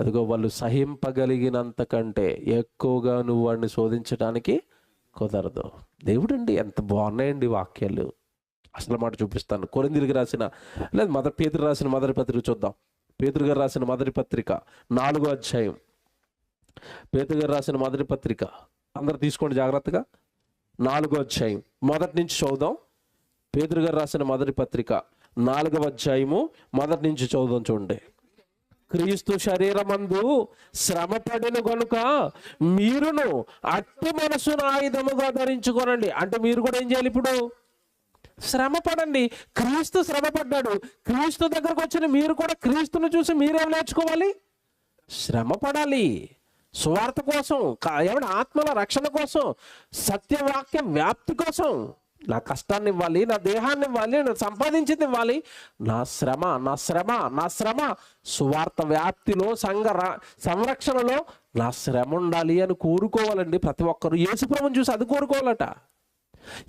అదిగో వాళ్ళు సహింపగలిగినంత కంటే ఎక్కువగా నువ్వు వాడిని శోధించడానికి కుదరదు. దేవుడండి ఎంత బాగున్నాయండి వాక్యాలు. అసలు మాట చూపిస్తాను. కొరింథీయులకు రాసిన పేతురు రాసిన మొదటి పత్రిక చూద్దాం. పేతురు గారు రాసిన మొదటి పత్రిక 4వ అధ్యాయం. పేతురు గారు రాసిన మొదటి పత్రిక అందరు తీసుకోండి జాగ్రత్తగా. 4వ అధ్యాయం మొదటి నుంచి చదువుదాం. పేతురు గారు రాసిన మొదటి పత్రిక 4వ అధ్యాయము మొదటి నుంచి చదువుదాం. చూడండి. క్రీస్తు శరీరమందు శ్రమ పడిన గనుక మీరును అట్టి మనసును ఆయుధముగా ధరించుకోనండి. అంటే మీరు కూడా ఏం చేయాలి? ఇప్పుడు శ్రమ పడండి. క్రీస్తు శ్రమ పడ్డాడు. క్రీస్తు దగ్గరకు వచ్చిన మీరు కూడా క్రీస్తును చూసి మీరేం నేర్చుకోవాలి? శ్రమ పడాలి. సువార్త కోసం, ఆత్మల రక్షణ కోసం, సత్యవాక్య వ్యాప్తి కోసం. నా కష్టాన్ని ఇవ్వాలి, నా దేహాన్ని ఇవ్వాలి, నేను సంపాదించింది ఇవ్వాలి. నా శ్రమ సువార్త వ్యాప్తిలో, సంరక్షణలో నా శ్రమ ఉండాలి అని కోరుకోవాలండి ప్రతి ఒక్కరు. యేసుప్రభుని చూసి అది కోరుకోవాలట.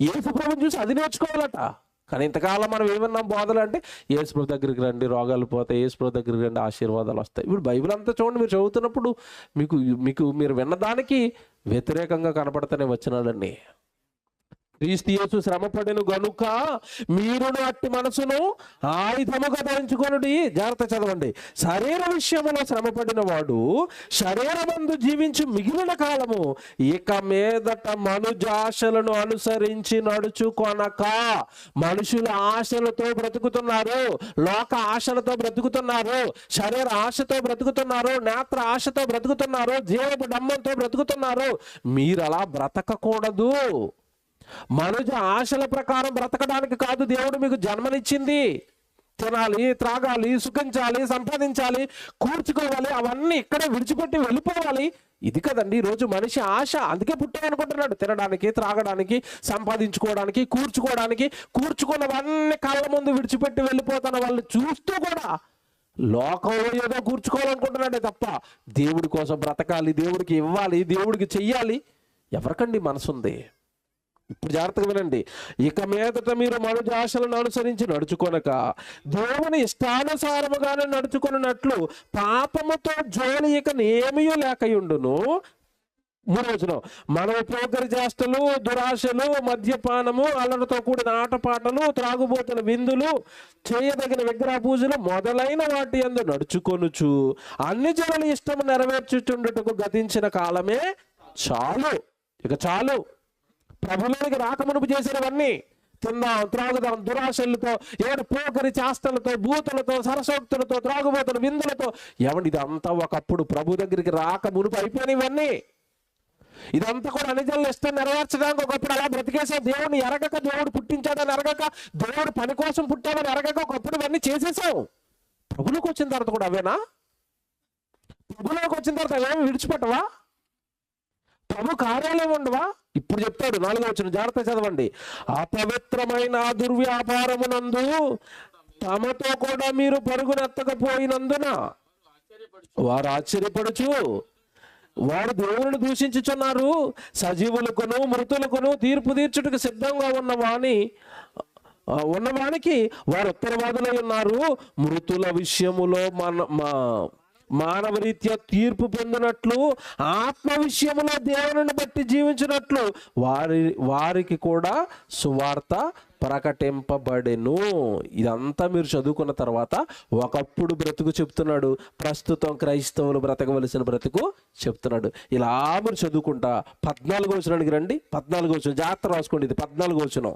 యేసుప్రభుని చూసి అది నేర్చుకోవాలట. కానీ ఇంతకాలం మనం ఏమన్నాం బోధలు అంటే, యేసుప్రభు దగ్గరికి రండి రోగాలు పోతాయి, యేసుప్రభు దగ్గరికి రండి ఆశీర్వాదాలు వస్తాయి. ఇప్పుడు బైబిల్ అంతా చూడండి, మీరు చదువుతున్నప్పుడు మీకు మీకు మీరు విన్నదానికి వ్యతిరేకంగా కనపడతానే వచ్చినాడండి. క్రీస్తు యేసు శ్రమపడెను గనుక మీరును అట్టి మనసును ఆయుధముగా ధరించుకొనుడి. జాగ్రత్త చదవండి. శరీర విషయములో శ్రమపడిన వాడు శరీరమందు జీవించి మిగిలిన కాలము ఇక మీదట మనుజాశలను అనుసరించి నడుచుకొనక. మనుషుల ఆశలతో బ్రతుకుతున్నారు, లోక ఆశలతో బ్రతుకుతున్నారు, శరీర ఆశతో బ్రతుకుతున్నారు, నేత్ర ఆశతో బ్రతుకుతున్నారు, జీవపు డంబంతో బ్రతుకుతున్నారు. మీరు అలా బ్రతకకూడదు. మనుజ ఆశల ప్రకారం బ్రతకడానికి కాదు దేవుడు మీకు జన్మనిచ్చింది. తినాలి, త్రాగాలి, సుఖించాలి, సంపాదించాలి, కూర్చుకోవాలి, అవన్నీ ఇక్కడే విడిచిపెట్టి వెళ్ళిపోవాలి. ఇది కదండి ఈరోజు మనిషి ఆశ. అందుకే పుట్టాలనుకుంటున్నాడు, తినడానికి, త్రాగడానికి, సంపాదించుకోవడానికి, కూర్చుకోవడానికి. కూర్చుకున్నవన్నీ కళ్ళ ముందు విడిచిపెట్టి వెళ్ళిపోతున్న వాళ్ళు చూస్తూ కూడా లోకంలో ఏదో కూర్చుకోవాలనుకుంటున్నాడే తప్ప దేవుడి కోసం బ్రతకాలి, దేవుడికి ఇవ్వాలి, దేవుడికి చెయ్యాలి ఎవరికండి మనసుంది? ఇప్పుడు జాగ్రత్తగా వినండి. ఇక మీదట మీరు మనుజాశలను అనుసరించి నడుచుకొనక దేవుని ఇష్టానుసారముగానే నడుచుకున్నట్లు పాపముతో జోలి ఇక ఏమీ లేకయుండును. మూడవచనం, మన పోకరి చేష్టలు, దురాశలు, మద్యపానము, అల్లరితో కూడిన ఆటపాటలు, త్రాగుబోతున్న విందులు, చేయదగిన విగ్రహ పూజలు మొదలైన వాటి యందు నడుచుకొనుచు అన్ని జనుల ఇష్టము నెరవేర్చుచుండుటకు గతించిన కాలమే చాలు. ఇక చాలు. ప్రభువునికి రాకమునుపు చేసినవన్నీ తిందాం, త్రాగుదాం, దురాశలతో, ఏడు పోకరి చేష్టలతో, భూతులతో, సరసోక్తులతో, త్రాగుబోతుల విందులతో, ఏమండి ఇదంతా ఒకప్పుడు ప్రభు దగ్గరికి రాక మునుపు అయిపోయినవన్నీ. ఇదంతా కూడా అనిజనుల ఇష్టం నెరవేర్చడానికి ఒకప్పుడు అలా బ్రతికేసాం. దేవుడిని ఎరగక, దేవుడు పుట్టించాడని ఎరగక, దేవుడు పని కోసం పుట్టాడని ఎరగక ఒకప్పుడు ఇవన్నీ చేసేసాం. ప్రభులోకి వచ్చిన తర్వాత కూడా అవేనా? ప్రభులోకి వచ్చిన తర్వాత అవేమి విడిచిపెట్టవా? ప్రభు కార్యాలయం ఉండవా? ఇప్పుడు చెప్తాడు 4వ వచనం, జాగ్రత్త చదవండి. అపవిత్రమైన దుర్వ్యాపారమునందు తమతో కూడా మీరు పరుగునెత్తకపోయినందున వారు ఆశ్చర్యపడుచు వారు దేవుని దూషించుచున్నారు. సజీవులకును మృతులకును తీర్పు తీర్చుటకు సిద్ధంగా ఉన్నవానికి వారు ఉత్తరవాదులై ఉన్నారు. మృతుల విషయములో మానవ రీత్యా తీర్పు పొందినట్లు, ఆత్మ విషయములో దేవుని బట్టి జీవించినట్లు వారికి కూడా సువార్త ప్రకటింపబడెను. ఇదంతా మీరు చదువుకున్న తర్వాత ఒకప్పుడు బ్రతుకు చెప్తున్నాడు, ప్రస్తుతం క్రైస్తవులు బ్రతకవలసిన బ్రతుకు చెప్తున్నాడు. ఇలా మీరు చదువుకుంటా 14వ వచనానికి రండి. 14వ వచనం జాగ్రత్త రాసుకోండి. ఇది 14వ వచనం.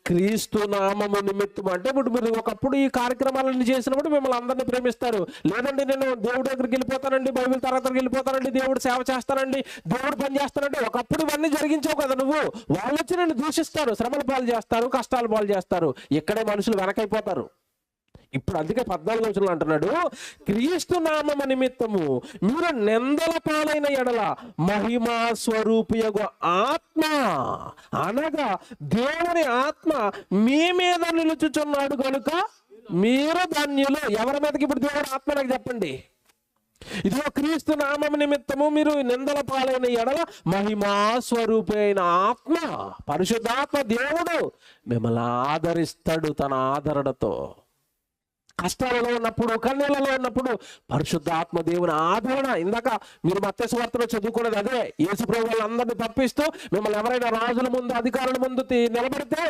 క్రీస్తు నామము నిమిత్తం అంటే ఇప్పుడు మీరు ఒకప్పుడు ఈ కార్యక్రమాలన్నీ చేసినప్పుడు మిమ్మల్ని అందరినీ ప్రేమిస్తారు. లేదండి నేను దేవుడి దగ్గరికి వెళ్ళిపోతానండి, బైబిల్ తరగతికి వెళ్ళిపోతానండి, దేవుడు సేవ చేస్తానండి, దేవుడు పని చేస్తానండి. ఒకప్పుడు ఇవన్నీ జరిగించావు కదా నువ్వు. వాళ్ళు వచ్చి నన్ను దూషిస్తారు, శ్రమల పాలు చేస్తారు, కష్టాల పాలు చేస్తారు. ఇక్కడే మనుషులు వెనకైపోతారు. ఇప్పుడు అందుకే 14వ వచనంలో అంటున్నాడు, క్రీస్తు నామము నిమిత్తము మీరు నిందల పాలైన ఎడల మహిమా స్వరూపియగు ఆత్మ అనగా దేవుని ఆత్మ మీ మీద నిలుచుచున్నాడు కనుక మీరు ధన్యులు. ఎవరి మీదకి ఇప్పుడు దేవుడు ఆత్మ? నాకు చెప్పండి. ఇదిగో క్రీస్తు నామము నిమిత్తము మీరు నిందల పాలైన ఎడల మహిమా స్వరూపి అయిన ఆత్మ, పరిశుద్ధాత్మ దేవుడు మిమ్మల్ని ఆదరిస్తాడు తన ఆదరణతో. కష్టాలలో ఉన్నప్పుడు, కన్నీళ్ళలో ఉన్నప్పుడు పరిశుద్ధాత్మ దేవుని ఆదరణ. ఇందాక మీరు మత్తయి సువార్తలో చదువుకున్నది అదే. యేసు ప్రభువు వాళ్ళందరినీ తప్పిస్తూ మిమ్మల్ని ఎవరైనా రాజుల ముందు, అధికారుల ముందు నిలబడితే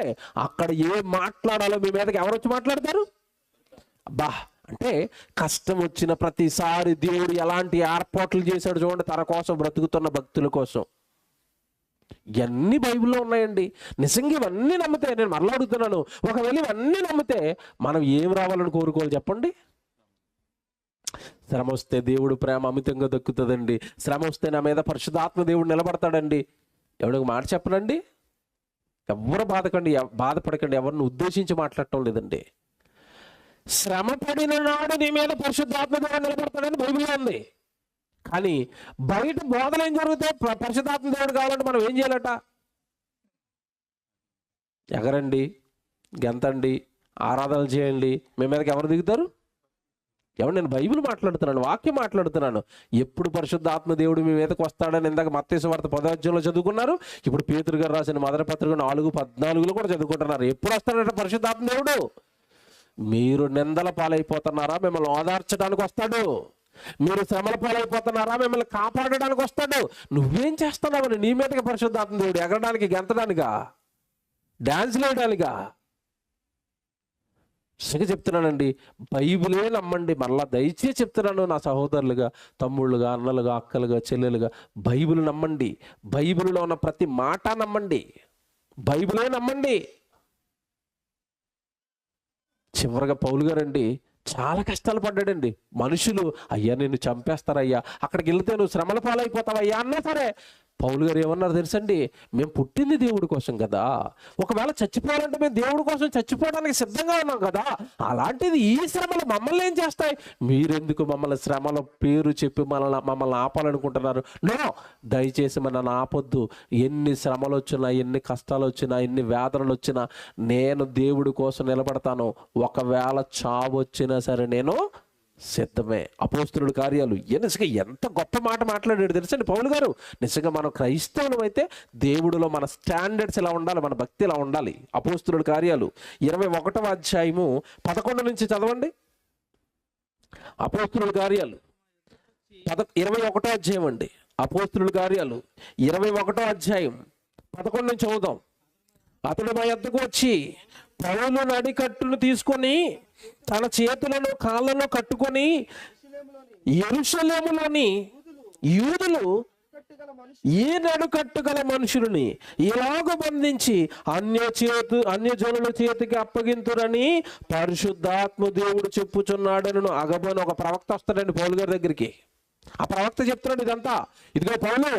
అక్కడ ఏం మాట్లాడాలో మీ మీదకి ఎవరు వచ్చి మాట్లాడతారు? అబ్బా, అంటే కష్టం వచ్చిన ప్రతిసారి దేవుడు ఎలాంటి ఏర్పాట్లు చేశాడు చూడండి తన కోసం, బ్రతుకుతున్న భక్తుల కోసం. ఇవన్నీ బైబిల్లో ఉన్నాయండి. నిజంగా ఇవన్నీ నమ్మితే, నేను మరలా అడుగుతున్నాను, ఒకవేళ ఇవన్నీ నమ్మితే మనం ఏం రావాలని కోరుకోవాలి చెప్పండి? శ్రమ వస్తే దేవుడు ప్రేమ అమితంగా దక్కుతుందండి. శ్రమ వస్తే నా మీద పరిశుద్ధాత్మ దేవుడు నిలబడతాడండి. ఎవరికి మాట చెప్పనండి, ఎవరు బాధపడకండి, ఎవరిని ఉద్దేశించి మాట్లాడటం లేదండి. శ్రమ పడిన నాడు నీ మీద పరిశుద్ధాత్మ దేవుడు నిలబడతాడని బైబిల్లో ఉంది. కానీ బయట బోధలు ఏం జరుగుతాయి? పరిశుద్ధాత్మ దేవుడు కావాలంటే మనం ఏం చేయాలట? ఎగరండి, గెంతండి, ఆరాధనలు చేయండి. మీ మీదకి ఎవరు దిగుతారు? ఎవరు? నేను బైబిల్ మాట్లాడుతున్నాను, వాక్యం మాట్లాడుతున్నాను. ఎప్పుడు పరిశుద్ధాత్మ దేవుడు మీ మీదకి వస్తాడని ఇందాక మత్తయి సువార్త 10వ అధ్యాయంలో చదువుకున్నారు. ఇప్పుడు పేతురు గారు రాసిన మొదటి పత్రిక 4:14 కూడా చదువుకుంటున్నారు. ఎప్పుడు వస్తాడంటే పరిశుద్ధాత్మ దేవుడు? మీరు నిందల పాలైపోతున్నారా, మిమ్మల్ని ఓదార్చడానికి వస్తాడు. మీరు శ్రమల పాలైపోతున్నారా, మిమ్మల్ని కాపాడడానికి వస్తాడు. నువ్వేం చేస్తున్నావు? నీ మీదకి పరిశుద్ధాత్మ దేవుడు ఎగరడానికి, గెంతడానికా, డాన్స్ వేయడానికా? చెప్తున్నానండి, బైబిలే నమ్మండి. మళ్ళా దయచేసి చెప్తున్నాను నా సహోదరులుగా, తమ్ముళ్ళుగా, అన్నలుగా, అక్కలుగా, చెల్లెలుగా, బైబిల్ నమ్మండి. బైబిల్లో ఉన్న ప్రతి మాట నమ్మండి. బైబిలే నమ్మండి. చివరిగా పౌలు గారండి చాలా కష్టాలు పడ్డాడండి. మనుషులు అయ్యా నిన్ను చంపేస్తారయ్యా, అక్కడికి వెళ్తే నువ్వు శ్రమల పాలైపోతావయ్యా అన్నా సరే పౌలు గారు ఏమన్నారు తెలుసండి? మేము పుట్టింది దేవుడి కోసం కదా, ఒకవేళ చచ్చిపోవాలంటే మేము దేవుడి కోసం చచ్చిపోవడానికి సిద్ధంగా ఉన్నాం కదా, అలాంటిది ఈ శ్రమలు మమ్మల్ని ఏం చేస్తాయి? మీరెందుకు మమ్మల్ని శ్రమల పేరు చెప్పి మమ్మల్ని ఆపాలనుకుంటున్నారు? నో, దయచేసి మన ఆపొద్దు. ఎన్ని శ్రమలు వచ్చినా, ఎన్ని కష్టాలు వచ్చినా, ఎన్ని వేదనలు వచ్చినా నేను దేవుడి కోసం నిలబడతాను. ఒకవేళ చావు వచ్చినా సరే నేను సిద్ధమే. అపోస్తలుల కార్యాలు నిజంగా ఎంత గొప్ప మాట మాట్లాడాడు తెలుసండి పౌలు గారు. నిజంగా మనం క్రైస్తవులం అయితే దేవుడిలో మన స్టాండర్డ్స్ ఎలా ఉండాలి, మన భక్తి ఎలా ఉండాలి. అపోస్తలుల కార్యాలు 21వ అధ్యాయము 11 నుంచి చదవండి. అపోస్తలుల కార్యాలు 21వ అధ్యాయం అండి. అపోస్తలుల కార్యాలు 21వ అధ్యాయం 11 నుంచి చదువుదాం. అతడు మా యొద్దకు వచ్చి పౌలు నడికట్టును తీసుకొని తన చేతులను కాళ్ళను కట్టుకొని యెరూషలేములోని యూదులు ఈ నడుకట్టుగల మనుషులని ఇలాగ బంధించి అన్యజనుల చేతికి అప్పగింతురని పరిశుద్ధాత్మ దేవుడు చెప్పుచున్నాడను. అగబోని ఒక ప్రవక్త వస్తాడండి పౌలు గారి దగ్గరికి. ఆ ప్రవక్త చెప్తున్నాడు ఇదంతా. ఇదిగో పౌలు,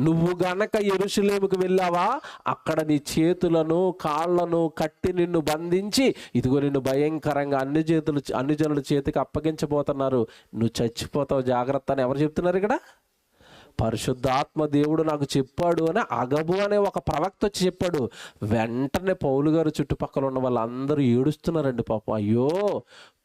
నువ్వు గనక యెరూషలేముకు వెళ్ళావా, అక్కడ నీ చేతులను కాళ్ళను కట్టి నిన్ను బంధించి ఇదిగో నిన్ను భయంకరంగా అన్ని జనుల చేతికి అప్పగించబోతున్నారు, నువ్వు చచ్చిపోతావు, జాగ్రత్త అని ఎవరు చెప్తున్నారు ఇక్కడ? పరిశుద్ధాత్మ దేవుడు నాకు చెప్పాడు అని అగబు అనే ఒక ప్రవక్త వచ్చి చెప్పాడు. వెంటనే పౌలు గారు చుట్టుపక్కల ఉన్న వాళ్ళందరూ ఏడుస్తున్నారండి పాపం. అయ్యో,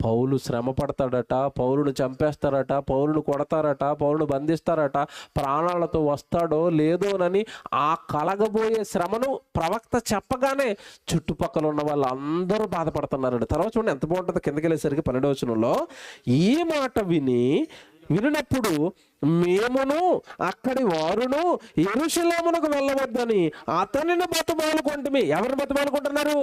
పౌలు శ్రమ పడతాడట, పౌలును చంపేస్తారట, పౌలును కొడతారట, పౌలును బంధిస్తారట, ప్రాణాలతో వస్తాడో లేదోనని ఆ కలగబోయే శ్రమను ప్రవక్త చెప్పగానే చుట్టుపక్కల ఉన్న వాళ్ళందరూ బాధపడుతున్నారండి. తర్వాత చూడండి ఎంత బాగుంటుందో. కిందకి వెళ్ళేసరికి 12వ వచనంలో ఈ మాట వినినప్పుడు మేమును అక్కడి వారును యెరూషలేమునకు వెళ్ళవద్దని అతనిని బతిమాలుకుంటుమి. ఎవరిని బతిమాలుకుంటున్నారు?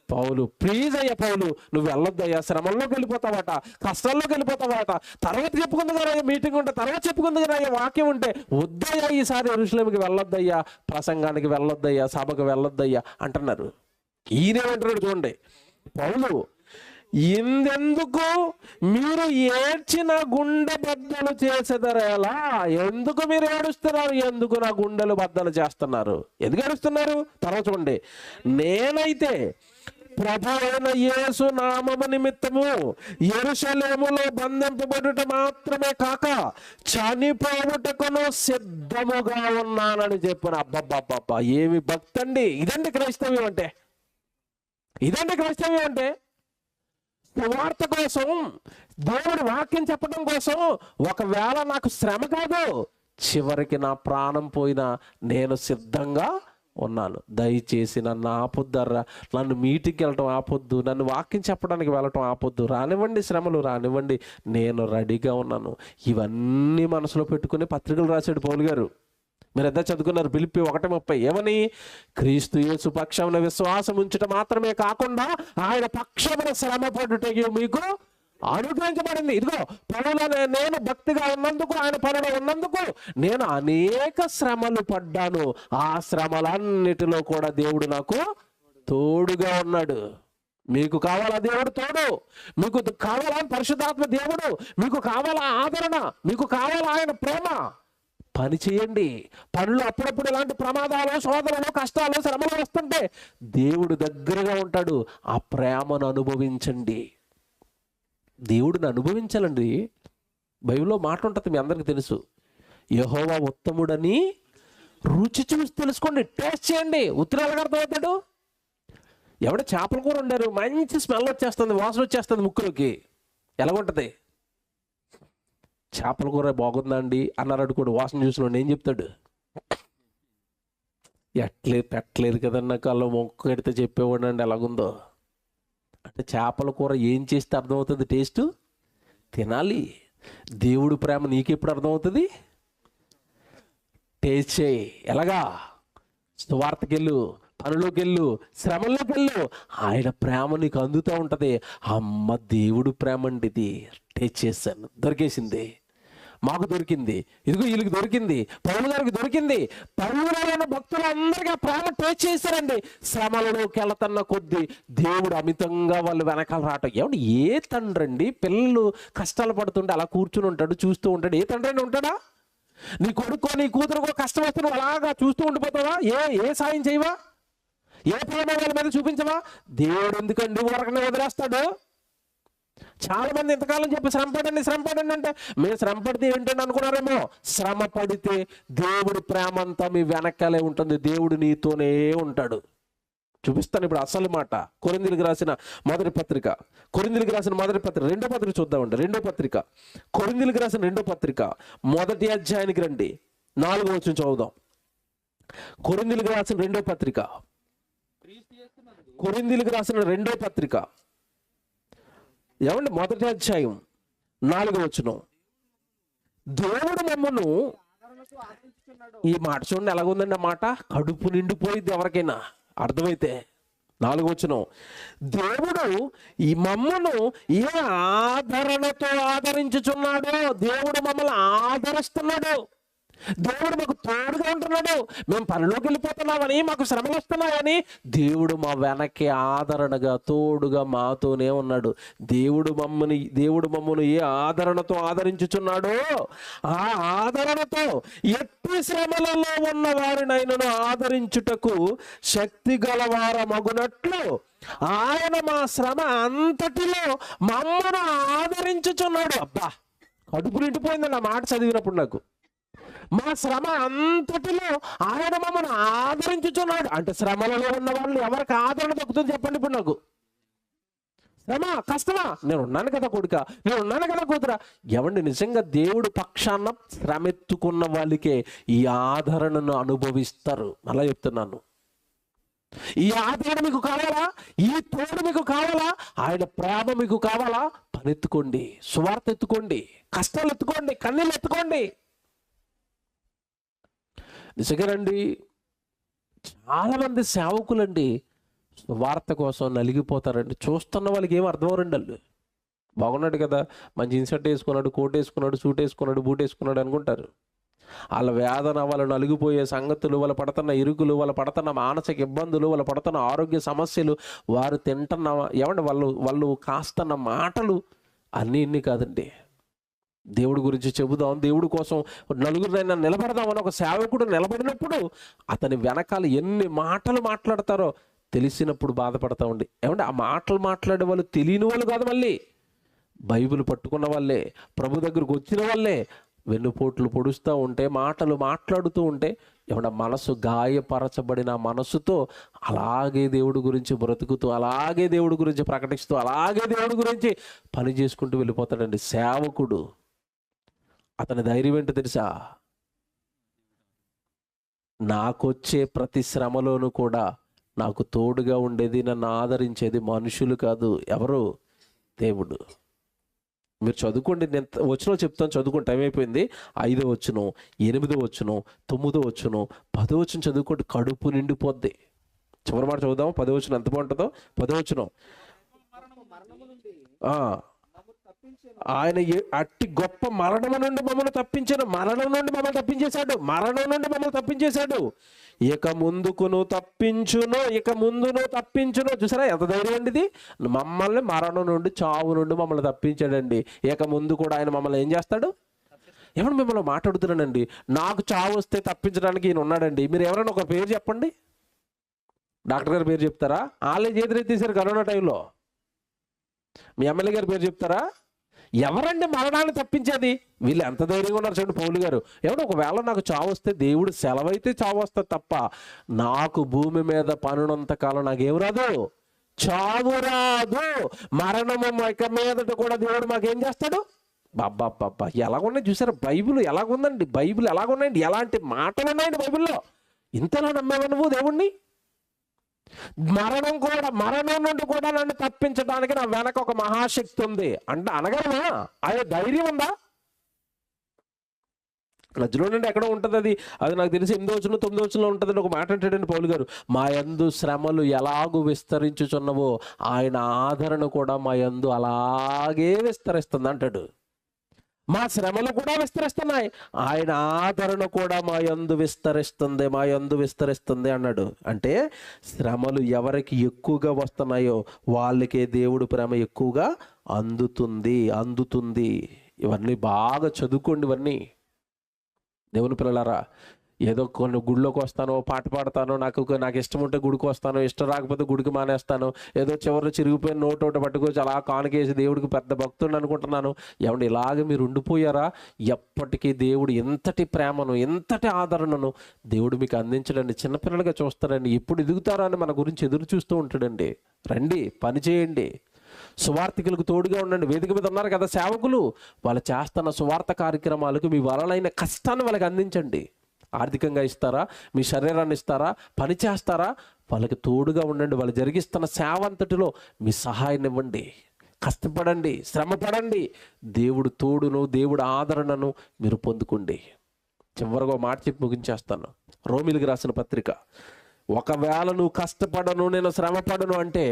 పౌలు. ప్లీజ్ అయ్యా పౌలు, నువ్వు వెళ్ళొద్దయ్యా, శ్రమంలోకి వెళ్ళిపోతావాట, కష్టాల్లోకి వెళ్ళిపోతావాట, తర్వాత చెప్పుకుంది కదా మీటింగ్ ఉంటే, తర్వాత చెప్పుకుంది కదా వాక్యం ఉంటే, వద్దయ్యా ఈసారి యెరూషలేముకి వెళ్ళొద్దయ్యా, ప్రసంగానికి వెళ్ళొద్దయ్యా, సభకు వెళ్ళొద్దయ్యా అంటున్నారు. ఈయనేమంటున్నాడు చూడండి పౌలు, ఇందెందుకు మీరు ఏడ్చిన గుండె బద్దలు చేసేదరేలా? ఎందుకు మీరు ఏడుస్తున్నారు? ఎందుకు నా గుండెలు బద్దలు చేస్తున్నారు? ఎందుకు ఏడుస్తున్నారు? తర్వాత చూడండి, నేనైతే ప్రభువైన యేసు నామము నిమిత్తము యెరూషలేములో బంధింపబడుట మాత్రమే కాక చనిపోవుటకును సిద్ధముగా ఉన్నానని చెప్పిన. అబ్బబ్బబ్బబ్బా, ఏమి భక్తి అండి! ఇదండి క్రైస్తవ్యం అంటే. ఇదండి క్రైస్తవ్యం అంటే. సువార్త కోసం, దేవుడి వాక్యం చెప్పడం కోసం ఒకవేళ నాకు శ్రమ కాదు, చివరికి నా ప్రాణం పోయినా నేను సిద్ధంగా ఉన్నాను. దయచేసి నన్ను ఆపొద్దర్రా, నన్ను మీటింగ్కి వెళ్ళటం ఆపొద్దు, నన్ను వాక్యం చెప్పడానికి వెళ్ళటం ఆపొద్దు, రానివ్వండి, శ్రమలు రానివ్వండి, నేను రెడీగా ఉన్నాను. ఇవన్నీ మనసులో పెట్టుకుని పత్రికలు రాశాడు పౌలు గారు. మీరు ఎంత చదువుకున్నారు? ఫిలిప్పీ 1:30 ఏమని? క్రీస్తు యేసు పక్షమున విశ్వాసం ఉంచుట మాత్రమే కాకుండా ఆయన పక్షమున శ్రమ పడుటకు మీకు అనుగ్రహించబడింది. ఇదిగో పనులో నేను భక్తిగా ఉన్నందుకు, ఆయన పనులో ఉన్నందుకు నేను అనేక శ్రమలు పడ్డాను. ఆ శ్రమలన్నిటిలో కూడా దేవుడు నాకు తోడుగా ఉన్నాడు. మీకు కావాలా దేవుడు తోడు? మీకు కావాలా పరిశుద్ధాత్మ దేవుడు? మీకు కావాలా ఆదరణ? మీకు కావాలా ఆయన ప్రేమ? పని చేయండి. పనులు అప్పుడప్పుడు ఇలాంటి ప్రమాదాలు, శోధనలు, కష్టాలు, శ్రమలు వస్తుంటే దేవుడు దగ్గరగా ఉంటాడు. ఆ ప్రేమను అనుభవించండి. దేవుడిని అనుభవించాలండి. బైబిల్లో మాట ఉంటుంది, మీ అందరికీ తెలుసు, యెహోవా ఉత్తముడని రుచి చూసి తెలుసుకోండి, టేస్ట్ చేయండి. ఉత్తరాలు అర్థమవుతాడు. చేపల కూర వండారు, మంచి స్మెల్ వచ్చేస్తుంది, వాసన వచ్చేస్తుంది ముక్కులోకి, ఎలాగుంటుంది? చేపల కూర బాగుందా అండి అన్నారు అనుకోండి, వాసన చూసినోడు ఏం చెప్తాడు? పెట్టలేదు కదన్నా కళ్ళు మొక్క ఎడితే చెప్పేవాడు అండి ఎలాగుందో. అంటే చేపల కూర ఏం చేస్తే అర్థమవుతుంది టేస్ట్? తినాలి. దేవుడు ప్రేమ నీకెప్పుడు అర్థమవుతుంది? టేస్ట్ చేయి. ఎలాగా? సువార్తకి వెళ్ళు, పనులోకి వెళ్ళు, శ్రమల్లోకి వెళ్ళు, ఆయన ప్రేమ నీకు అందుతూ ఉంటుంది. అమ్మ దేవుడు ప్రేమ అండి ఇది, టేస్ట్ చేశాను, దొరికేసింది, మాకు దొరికింది, ఇదిగో వీళ్ళకి దొరికింది, పౌలు గారికి దొరికింది. పౌలు గారైన భక్తులందరికీ ఆ ప్రేమ టేస్ట్ చేశారండి. శ్రమలలోకి వెళుతున్న కొద్దీ దేవుడు అమితంగా వాళ్ళు వెనకాల రావటం. ఏమంటే ఏ తండ్రి అండి పిల్లలు కష్టాలు పడుతుంటే అలా కూర్చుని ఉంటాడు, చూస్తూ ఉంటాడు? ఏ తండ్రి అని ఉంటాడా? నీ కొడుకో నీ కూతురుకో కష్టం వస్తే నువ్వు అలాగా చూస్తూ ఉండిపోతావా? ఏ సాయం చేయవా? ఏ ప్రేమ వాళ్ళ మీద చూపించవా? దేవుడు ఎందుకండి ఊరకనే వదిలేస్తాడు? చాలా మంది ఇంతకాలం చెప్పి శ్రమపడండి అంటే, మేము శ్రమ పడితే ఏంటండి అనుకున్నారేమో. శ్రమ పడితే దేవుడి ప్రేమ అంతా మీ వెనకాలే ఉంటుంది, దేవుడు నీతోనే ఉంటాడు. చూపిస్తాను ఇప్పుడు అసలు మాట. కొరింథీయులకు రాసిన మొదటి పత్రిక, రెండో పత్రిక చూద్దామండి. కొరింథీయులకు రాసిన రెండో పత్రిక మొదటి అధ్యాయానికి రండి, 4వ వచనం చదువుదాం. కొరింథీయులకు రాసిన రెండో పత్రిక ఏమండి మొదటి అధ్యాయం 4వ వచనం. దేవుడు మమ్మను, ఈ మాట చూడండి ఎలాగుందండి ఆ మాట, కడుపు నిండిపోయింది ఎవరికైనా అర్థమైతే. 4వ వచనం, దేవుడు ఈ మమ్మను ఏ ఆదరణతో ఆదరించుచున్నాడో, దేవుడు మమ్మల్ని ఆదరిస్తున్నాడు, దేవుడు మాకు తోడుగా ఉంటున్నాడు. మేము పనిలోకి వెళ్ళిపోతున్నామని, మాకు శ్రమలు వస్తున్నాయని దేవుడు మా వెనక్కి ఆదరణగా తోడుగా మాతోనే ఉన్నాడు. దేవుడు మమ్మను ఏ ఆదరణతో ఆదరించుచున్నాడో ఆ ఆదరణతో ఎట్టి శ్రమలలో ఉన్న వారినైనను ఆదరించుటకు శక్తి గలవారమగునట్లు ఆయన మా శ్రమ అంతటిలో మమ్మను ఆదరించుచున్నాడు. అబ్బా, కడుపు నిండిపోయిందండి ఆ మాట చదివినప్పుడు నాకు. మా శ్రమ అంతటిలో ఆయన మమ్మల్ని ఆదరించుచున్నాడు అంటే, శ్రమలలో ఉన్న వాళ్ళు ఎవరికి ఆదరణ దొక్కుతుంది చెప్పండి ఇప్పుడు నాకు? శ్రమ, కష్టమా? నేను ఉన్నాను కదా కొడుక, నేను ఉన్నాను కదా కూతురా. ఎవండి నిజంగా దేవుడు పక్షాన శ్రమెత్తుకున్న వాళ్ళకే ఈ ఆదరణను అనుభవిస్తారు. అలా చెప్తున్నాను. ఈ ఆదరణ మీకు కావాలా? ఈ తోడు మీకు కావాలా? ఆయన ప్రేమ మీకు కావాలా? పనెత్తుకోండి, సువార్త ఎత్తుకోండి, కష్టాలు ఎత్తుకోండి, కన్నీళ్ళు ఎత్తుకోండి. నిజంగానండి చాలా మంది సేవకులండి వార్త కోసం నలిగిపోతారండి. చూస్తున్న వాళ్ళకి ఏం అర్థం అవరండి. వాళ్ళు బాగున్నాడు కదా, మంచి ఇన్సర్ట్ వేసుకున్నాడు, కోట్ వేసుకున్నాడు, సూట్ వేసుకున్నాడు, బూట్ వేసుకున్నాడు అనుకుంటారు. వాళ్ళ వేదన, వాళ్ళు నలిగిపోయే సంగతులు, వాళ్ళు పడుతున్న ఇరుకులు, వాళ్ళు పడుతున్న మానసిక ఇబ్బందులు, వాళ్ళు పడుతున్న ఆరోగ్య సమస్యలు, వారు తింటున్న ఏమంటే వాళ్ళు కాస్తున్న మాటలు అన్నీ కాదండి. దేవుడి గురించి చెబుదాం, దేవుడి కోసం నలుగురినైనా నిలబడదామని ఒక సేవకుడు నిలబడినప్పుడు అతని వెనకాల ఎన్ని మాటలు మాట్లాడతారో తెలిసినప్పుడు బాధపడతా ఉండి. ఏమంటే ఆ మాటలు మాట్లాడే వాళ్ళు తెలియని వాళ్ళు కాదు, మళ్ళీ బైబిల్ పట్టుకున్న వాళ్ళే, ప్రభు దగ్గరకు వచ్చిన వాళ్ళే వెన్నుపోట్లు పొడుస్తూ ఉంటే, మాటలు మాట్లాడుతూ ఉంటే, ఏమన్నా మనసు గాయపరచబడిన మనసుతో అలాగే దేవుడి గురించి బ్రతుకుతూ, అలాగే దేవుడి గురించి ప్రకటిస్తూ, అలాగే దేవుడి గురించి పని చేసుకుంటూ వెళ్ళిపోతాడండి సేవకుడు. అతని ధైర్యం ఏంటో తెలుసా? నాకొచ్చే ప్రతి శ్రమలోనూ కూడా నాకు తోడుగా ఉండేది, నన్ను ఆదరించేది మనుషులు కాదు, ఎవరు? దేవుడు. మీరు చదువుకోండి, నేను వచనం చెప్తాను, చదువుకోండి, టైం అయిపోయింది. 5వ వచనం, 8వ వచనం, 9వ వచనం, 10వ వచనం చదువుకోండి, కడుపు నిండిపోద్ది. చివరి మాట చదువుదాం, 10వ వచనం ఎంత బాగుంటుందో. 10వ వచనం, ఆయన అట్టి గొప్ప మరణము నుండి మమ్మల్ని తప్పించాడు. మరణం నుండి మమ్మల్ని తప్పించేశాడు. ఇక ముందును తప్పించును. చూసారా ఎంత ధైర్యం అండి ఇది? మమ్మల్ని మరణం నుండి, చావు నుండి మమ్మల్ని తప్పించాడండి. ఇక ముందు కూడా ఆయన మమ్మల్ని ఏం చేస్తాడు? ఎవరు మిమ్మల్ని మాట్లాడుతున్నానండి, నాకు చావు వస్తే తప్పించడానికి ఈయన ఉన్నాడండి. మీరు ఎవరైనా ఒక పేరు చెప్పండి, డాక్టర్ గారి పేరు చెప్తారా? వాళ్ళే చేతులెత్తేసారు కరోనా టైంలో. మీ ఎమ్మెల్యే గారి పేరు చెప్తారా? ఎవరండి మరణాన్ని తప్పించేది? వీళ్ళు ఎంత ధైర్యంగా ఉన్నారు చూడండి. పౌలు గారు, ఎవడో ఒకవేళ నాకు చావు వస్తే దేవుడు సెలవైతే చావు వస్తుంది తప్ప నాకు భూమి మీద పనున్నంత కాలం నాకేం రాదు, చావు రాదు. మరణము ఇక మీదట కూడా దేవుడు మాకేం చేస్తాడు? బాబ్బా బాబ్బా ఎలాగున్నాయి చూసారా? బైబిల్ ఎలాగుందండి, బైబిల్ ఎలాగున్నాయండి, ఎలాంటి మాటలు ఉన్నాయండి బైబిల్లో. ఇంతలా నమ్మేవా నువ్వు దేవుణ్ణి? మరణం నుండి కూడా నన్ను తప్పించడానికి నా వెనక ఒక మహాశక్తి ఉంది అంటే అనగలమా? అదే ధైర్యం ఉందా? మధ్యలో నుండి ఎక్కడో ఉంటుంది అది. అది నాకు తెలిసి 8వ 9వ ఉంటుందని ఒక మాట అంటాడండి పౌలు గారు. మా యందు శ్రమలు ఎలాగూ విస్తరించుచున్నవో ఆయన ఆదరణ కూడా మా యందు అలాగే విస్తరిస్తుంది అంటాడు. మా శ్రమలు కూడా విస్తరిస్తున్నాయి, ఆయన ఆదరణ కూడా మా యందు విస్తరిస్తుంది అన్నాడు. అంటే శ్రమలు ఎవరికి ఎక్కువగా వస్తున్నాయో వాళ్ళకే దేవుడు ప్రేమ ఎక్కువగా అందుతుంది. ఇవన్నీ బాగా చదువుకోండి. ఇవన్నీ దేవుని పిల్లలారా, ఏదో కొన్ని గుడిలోకి వస్తాను, పాట పాడతాను, నాకు ఇష్టం ఉంటే గుడికి వస్తాను, ఇష్టం రాకపోతే గుడికి మానేస్తాను, ఏదో చివరిలో చిరిగిపోయిన నోటోట పట్టుకొచ్చి అలా కానుకేసి దేవుడికి పెద్ద భక్తుడు అనుకుంటున్నాను. ఏమంటే ఇలాగ మీరు ఉండిపోయారా? ఎప్పటికీ దేవుడు ఎంతటి ప్రేమను, ఎంతటి ఆదరణను దేవుడు మీకు అందించడండి. చిన్నపిల్లలుగా చూస్తారండి, ఎప్పుడు ఎదుగుతారా అని మన గురించి ఎదురు చూస్తూ ఉంటాడండి. రండి, పని చేయండి, సువార్థికులకు తోడుగా ఉండండి. వేదిక మీద ఉన్నారు కదా సేవకులు, వాళ్ళు చేస్తున్న సువార్త కార్యక్రమాలకు మీ వలనైన కష్టాన్ని వాళ్ళకి అందించండి. ఆర్థికంగా ఇస్తారా, మీ శరీరాన్ని ఇస్తారా, పని చేస్తారా, వాళ్ళకి తోడుగా ఉండండి. వాళ్ళు జరిగిస్తున్న సేవ అంతటిలో మీ సహాయాన్ని ఇవ్వండి. కష్టపడండి, శ్రమపడండి. దేవుడు తోడును, దేవుడు ఆదరణను మీరు పొందుకోండి. చివరిగా మాట చెప్పి ముగించేస్తాను. రోమిలికి రాసిన పత్రిక. ఒకవేళ నువ్వు కష్టపడను, నేను శ్రమపడను అంటే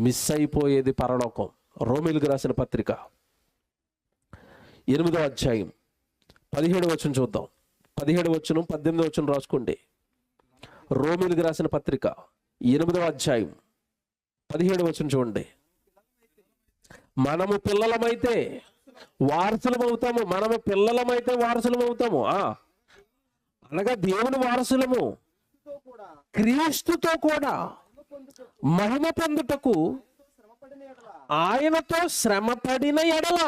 మిస్ అయిపోయేది పరలోకం. రోమిలికి రాసిన పత్రిక 8వ అధ్యాయం 17వ వచనం చూద్దాం. 17వ వచనం 18వ వచనం రాసుకోండి. రోమిలికి రాసిన పత్రిక 8వ అధ్యాయం 17వ వచనం చూడండి. మనము పిల్లలమైతే వారసులం అవుతాము. అనగా దేవుని వారసులము, క్రీస్తుతో కూడా మహిమ పొందుటకు ఆయనతో శ్రమపడిన ఎడల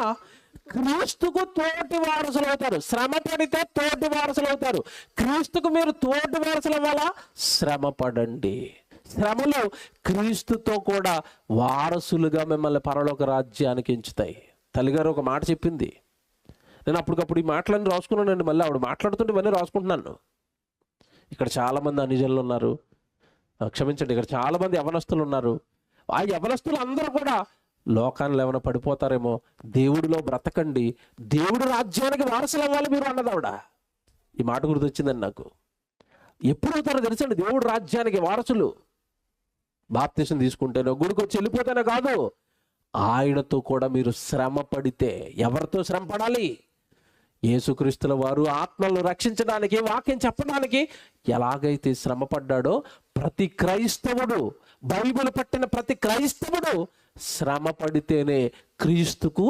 క్రీస్తుకు తోటి వారసులు అవుతారు. శ్రమ పడితే తోటి వారసులు అవుతారు. క్రీస్తుకు మీరు తోటి వారసుల వల్ల శ్రమపడండి. శ్రమలు క్రీస్తుతో కూడా వారసులుగా మిమ్మల్ని పరలోక రాజ్యానికి ఎంచుతాయి. తల్లిగారు ఒక మాట చెప్పింది, నేను అప్పటికప్పుడు ఈ మాటలన్నీ రాసుకున్నానండి. మళ్ళీ ఆవిడ మాట్లాడుతుంటే ఇవన్నీ రాసుకుంటున్నాను. ఇక్కడ చాలామంది అనిజనులు ఉన్నారు, క్షమించండి, ఇక్కడ చాలామంది యవనస్తులు ఉన్నారు. ఆ యవనస్తులు అందరూ కూడా లోకాన్ని ఏమైనా పడిపోతారేమో, దేవుడిలో బ్రతకండి, దేవుడి రాజ్యానికి వారసులు అవ్వాలి మీరు అన్నది ఆవిడ. ఈ మాట గుర్తొచ్చిందండి నాకు. ఎప్పుడు అవుతారో తెలుసండి దేవుడి రాజ్యానికి వారసులు? బాప్తిసం తీసుకుంటేనో, గుడికి వచ్చి వెళ్ళిపోతేనే కాదు, ఆయనతో కూడా మీరు శ్రమ పడితే. ఎవరితో శ్రమ పడాలి? యేసుక్రీస్తుల వారు ఆత్మలను రక్షించడానికి, వాక్యం చెప్పడానికి ఎలాగైతే శ్రమ పడ్డాడో, ప్రతి క్రైస్తవుడు, బైబిల్ పట్టిన ప్రతి క్రైస్తవుడు శ్రమ పడితేనే క్రీస్తుకు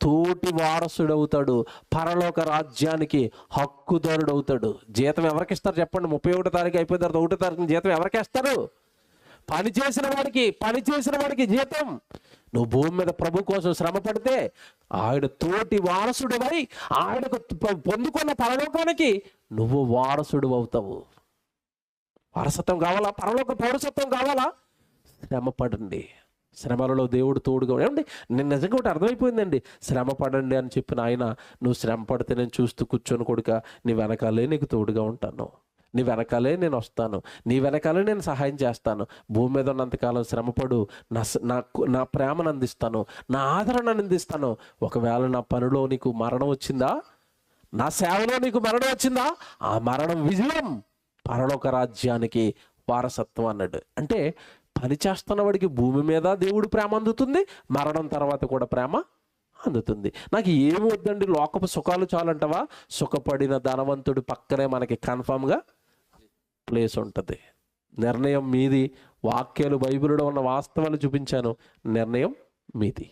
తోటి వారసుడవుతాడు, పరలోక రాజ్యానికి హక్కుదారుడవుతాడు. జీతం ఎవరికి ఇస్తారు చెప్పండి? 31వ తారీఖు అయిపోయిన తర్వాత 1వ తారీఖున జీతం ఎవరికి ఇస్తారు? పని చేసిన వాడికి జీతం. నువ్వు భూమి మీద ప్రభు కోసం శ్రమ పడితే ఆయన తోటి వారసుడివై ఆయనకు పొందుకున్న పరలోకానికి నువ్వు వారసుడు అవుతావు. వారసత్వం కావాలా? పరలోక పౌరసత్వం కావాలా? శ్రమ పడండి. శ్రమలలో దేవుడు తోడుగా. ఏమండి, నేను నిజంగా ఒకటి అర్థమైపోయిందండి. శ్రమ పడండి అని చెప్పిన ఆయన, నువ్వు శ్రమ పడితే నేను చూస్తూ కూర్చొని కొడుక, నీ వెనకాలే నీకు తోడుగా ఉంటాను, నీ వెనకాలే నేను వస్తాను, నీ వెనకాలే నేను సహాయం చేస్తాను. భూమి మీద ఉన్నంతకాలం శ్రమపడు, నా ప్రేమను అందిస్తాను, నా ఆదరణను అందిస్తాను. ఒకవేళ నా పనిలో నీకు మరణం వచ్చిందా, నా సేవలో నీకు మరణం వచ్చిందా, ఆ మరణం విజయం పరలోక రాజ్యానికి వారసత్వం అన్నాడు. అంటే పని చేస్తున్న వాడికి భూమి మీద దేవుడు ప్రేమ అందుతుంది, మరణం తర్వాత కూడా ప్రేమ అందుతుంది. నాకు ఏమి వద్దండి, లోకపు సుఖాలు చాలంటవా? సుఖపడిన ధనవంతుడి పక్కనే మనకి కన్ఫామ్గా ప్లేస్ ఉంటుంది. నిర్ణయం మీది. వాక్యాలు బైబిల్లో ఉన్న వాస్తవాలు చూపించాను, నిర్ణయం మీది.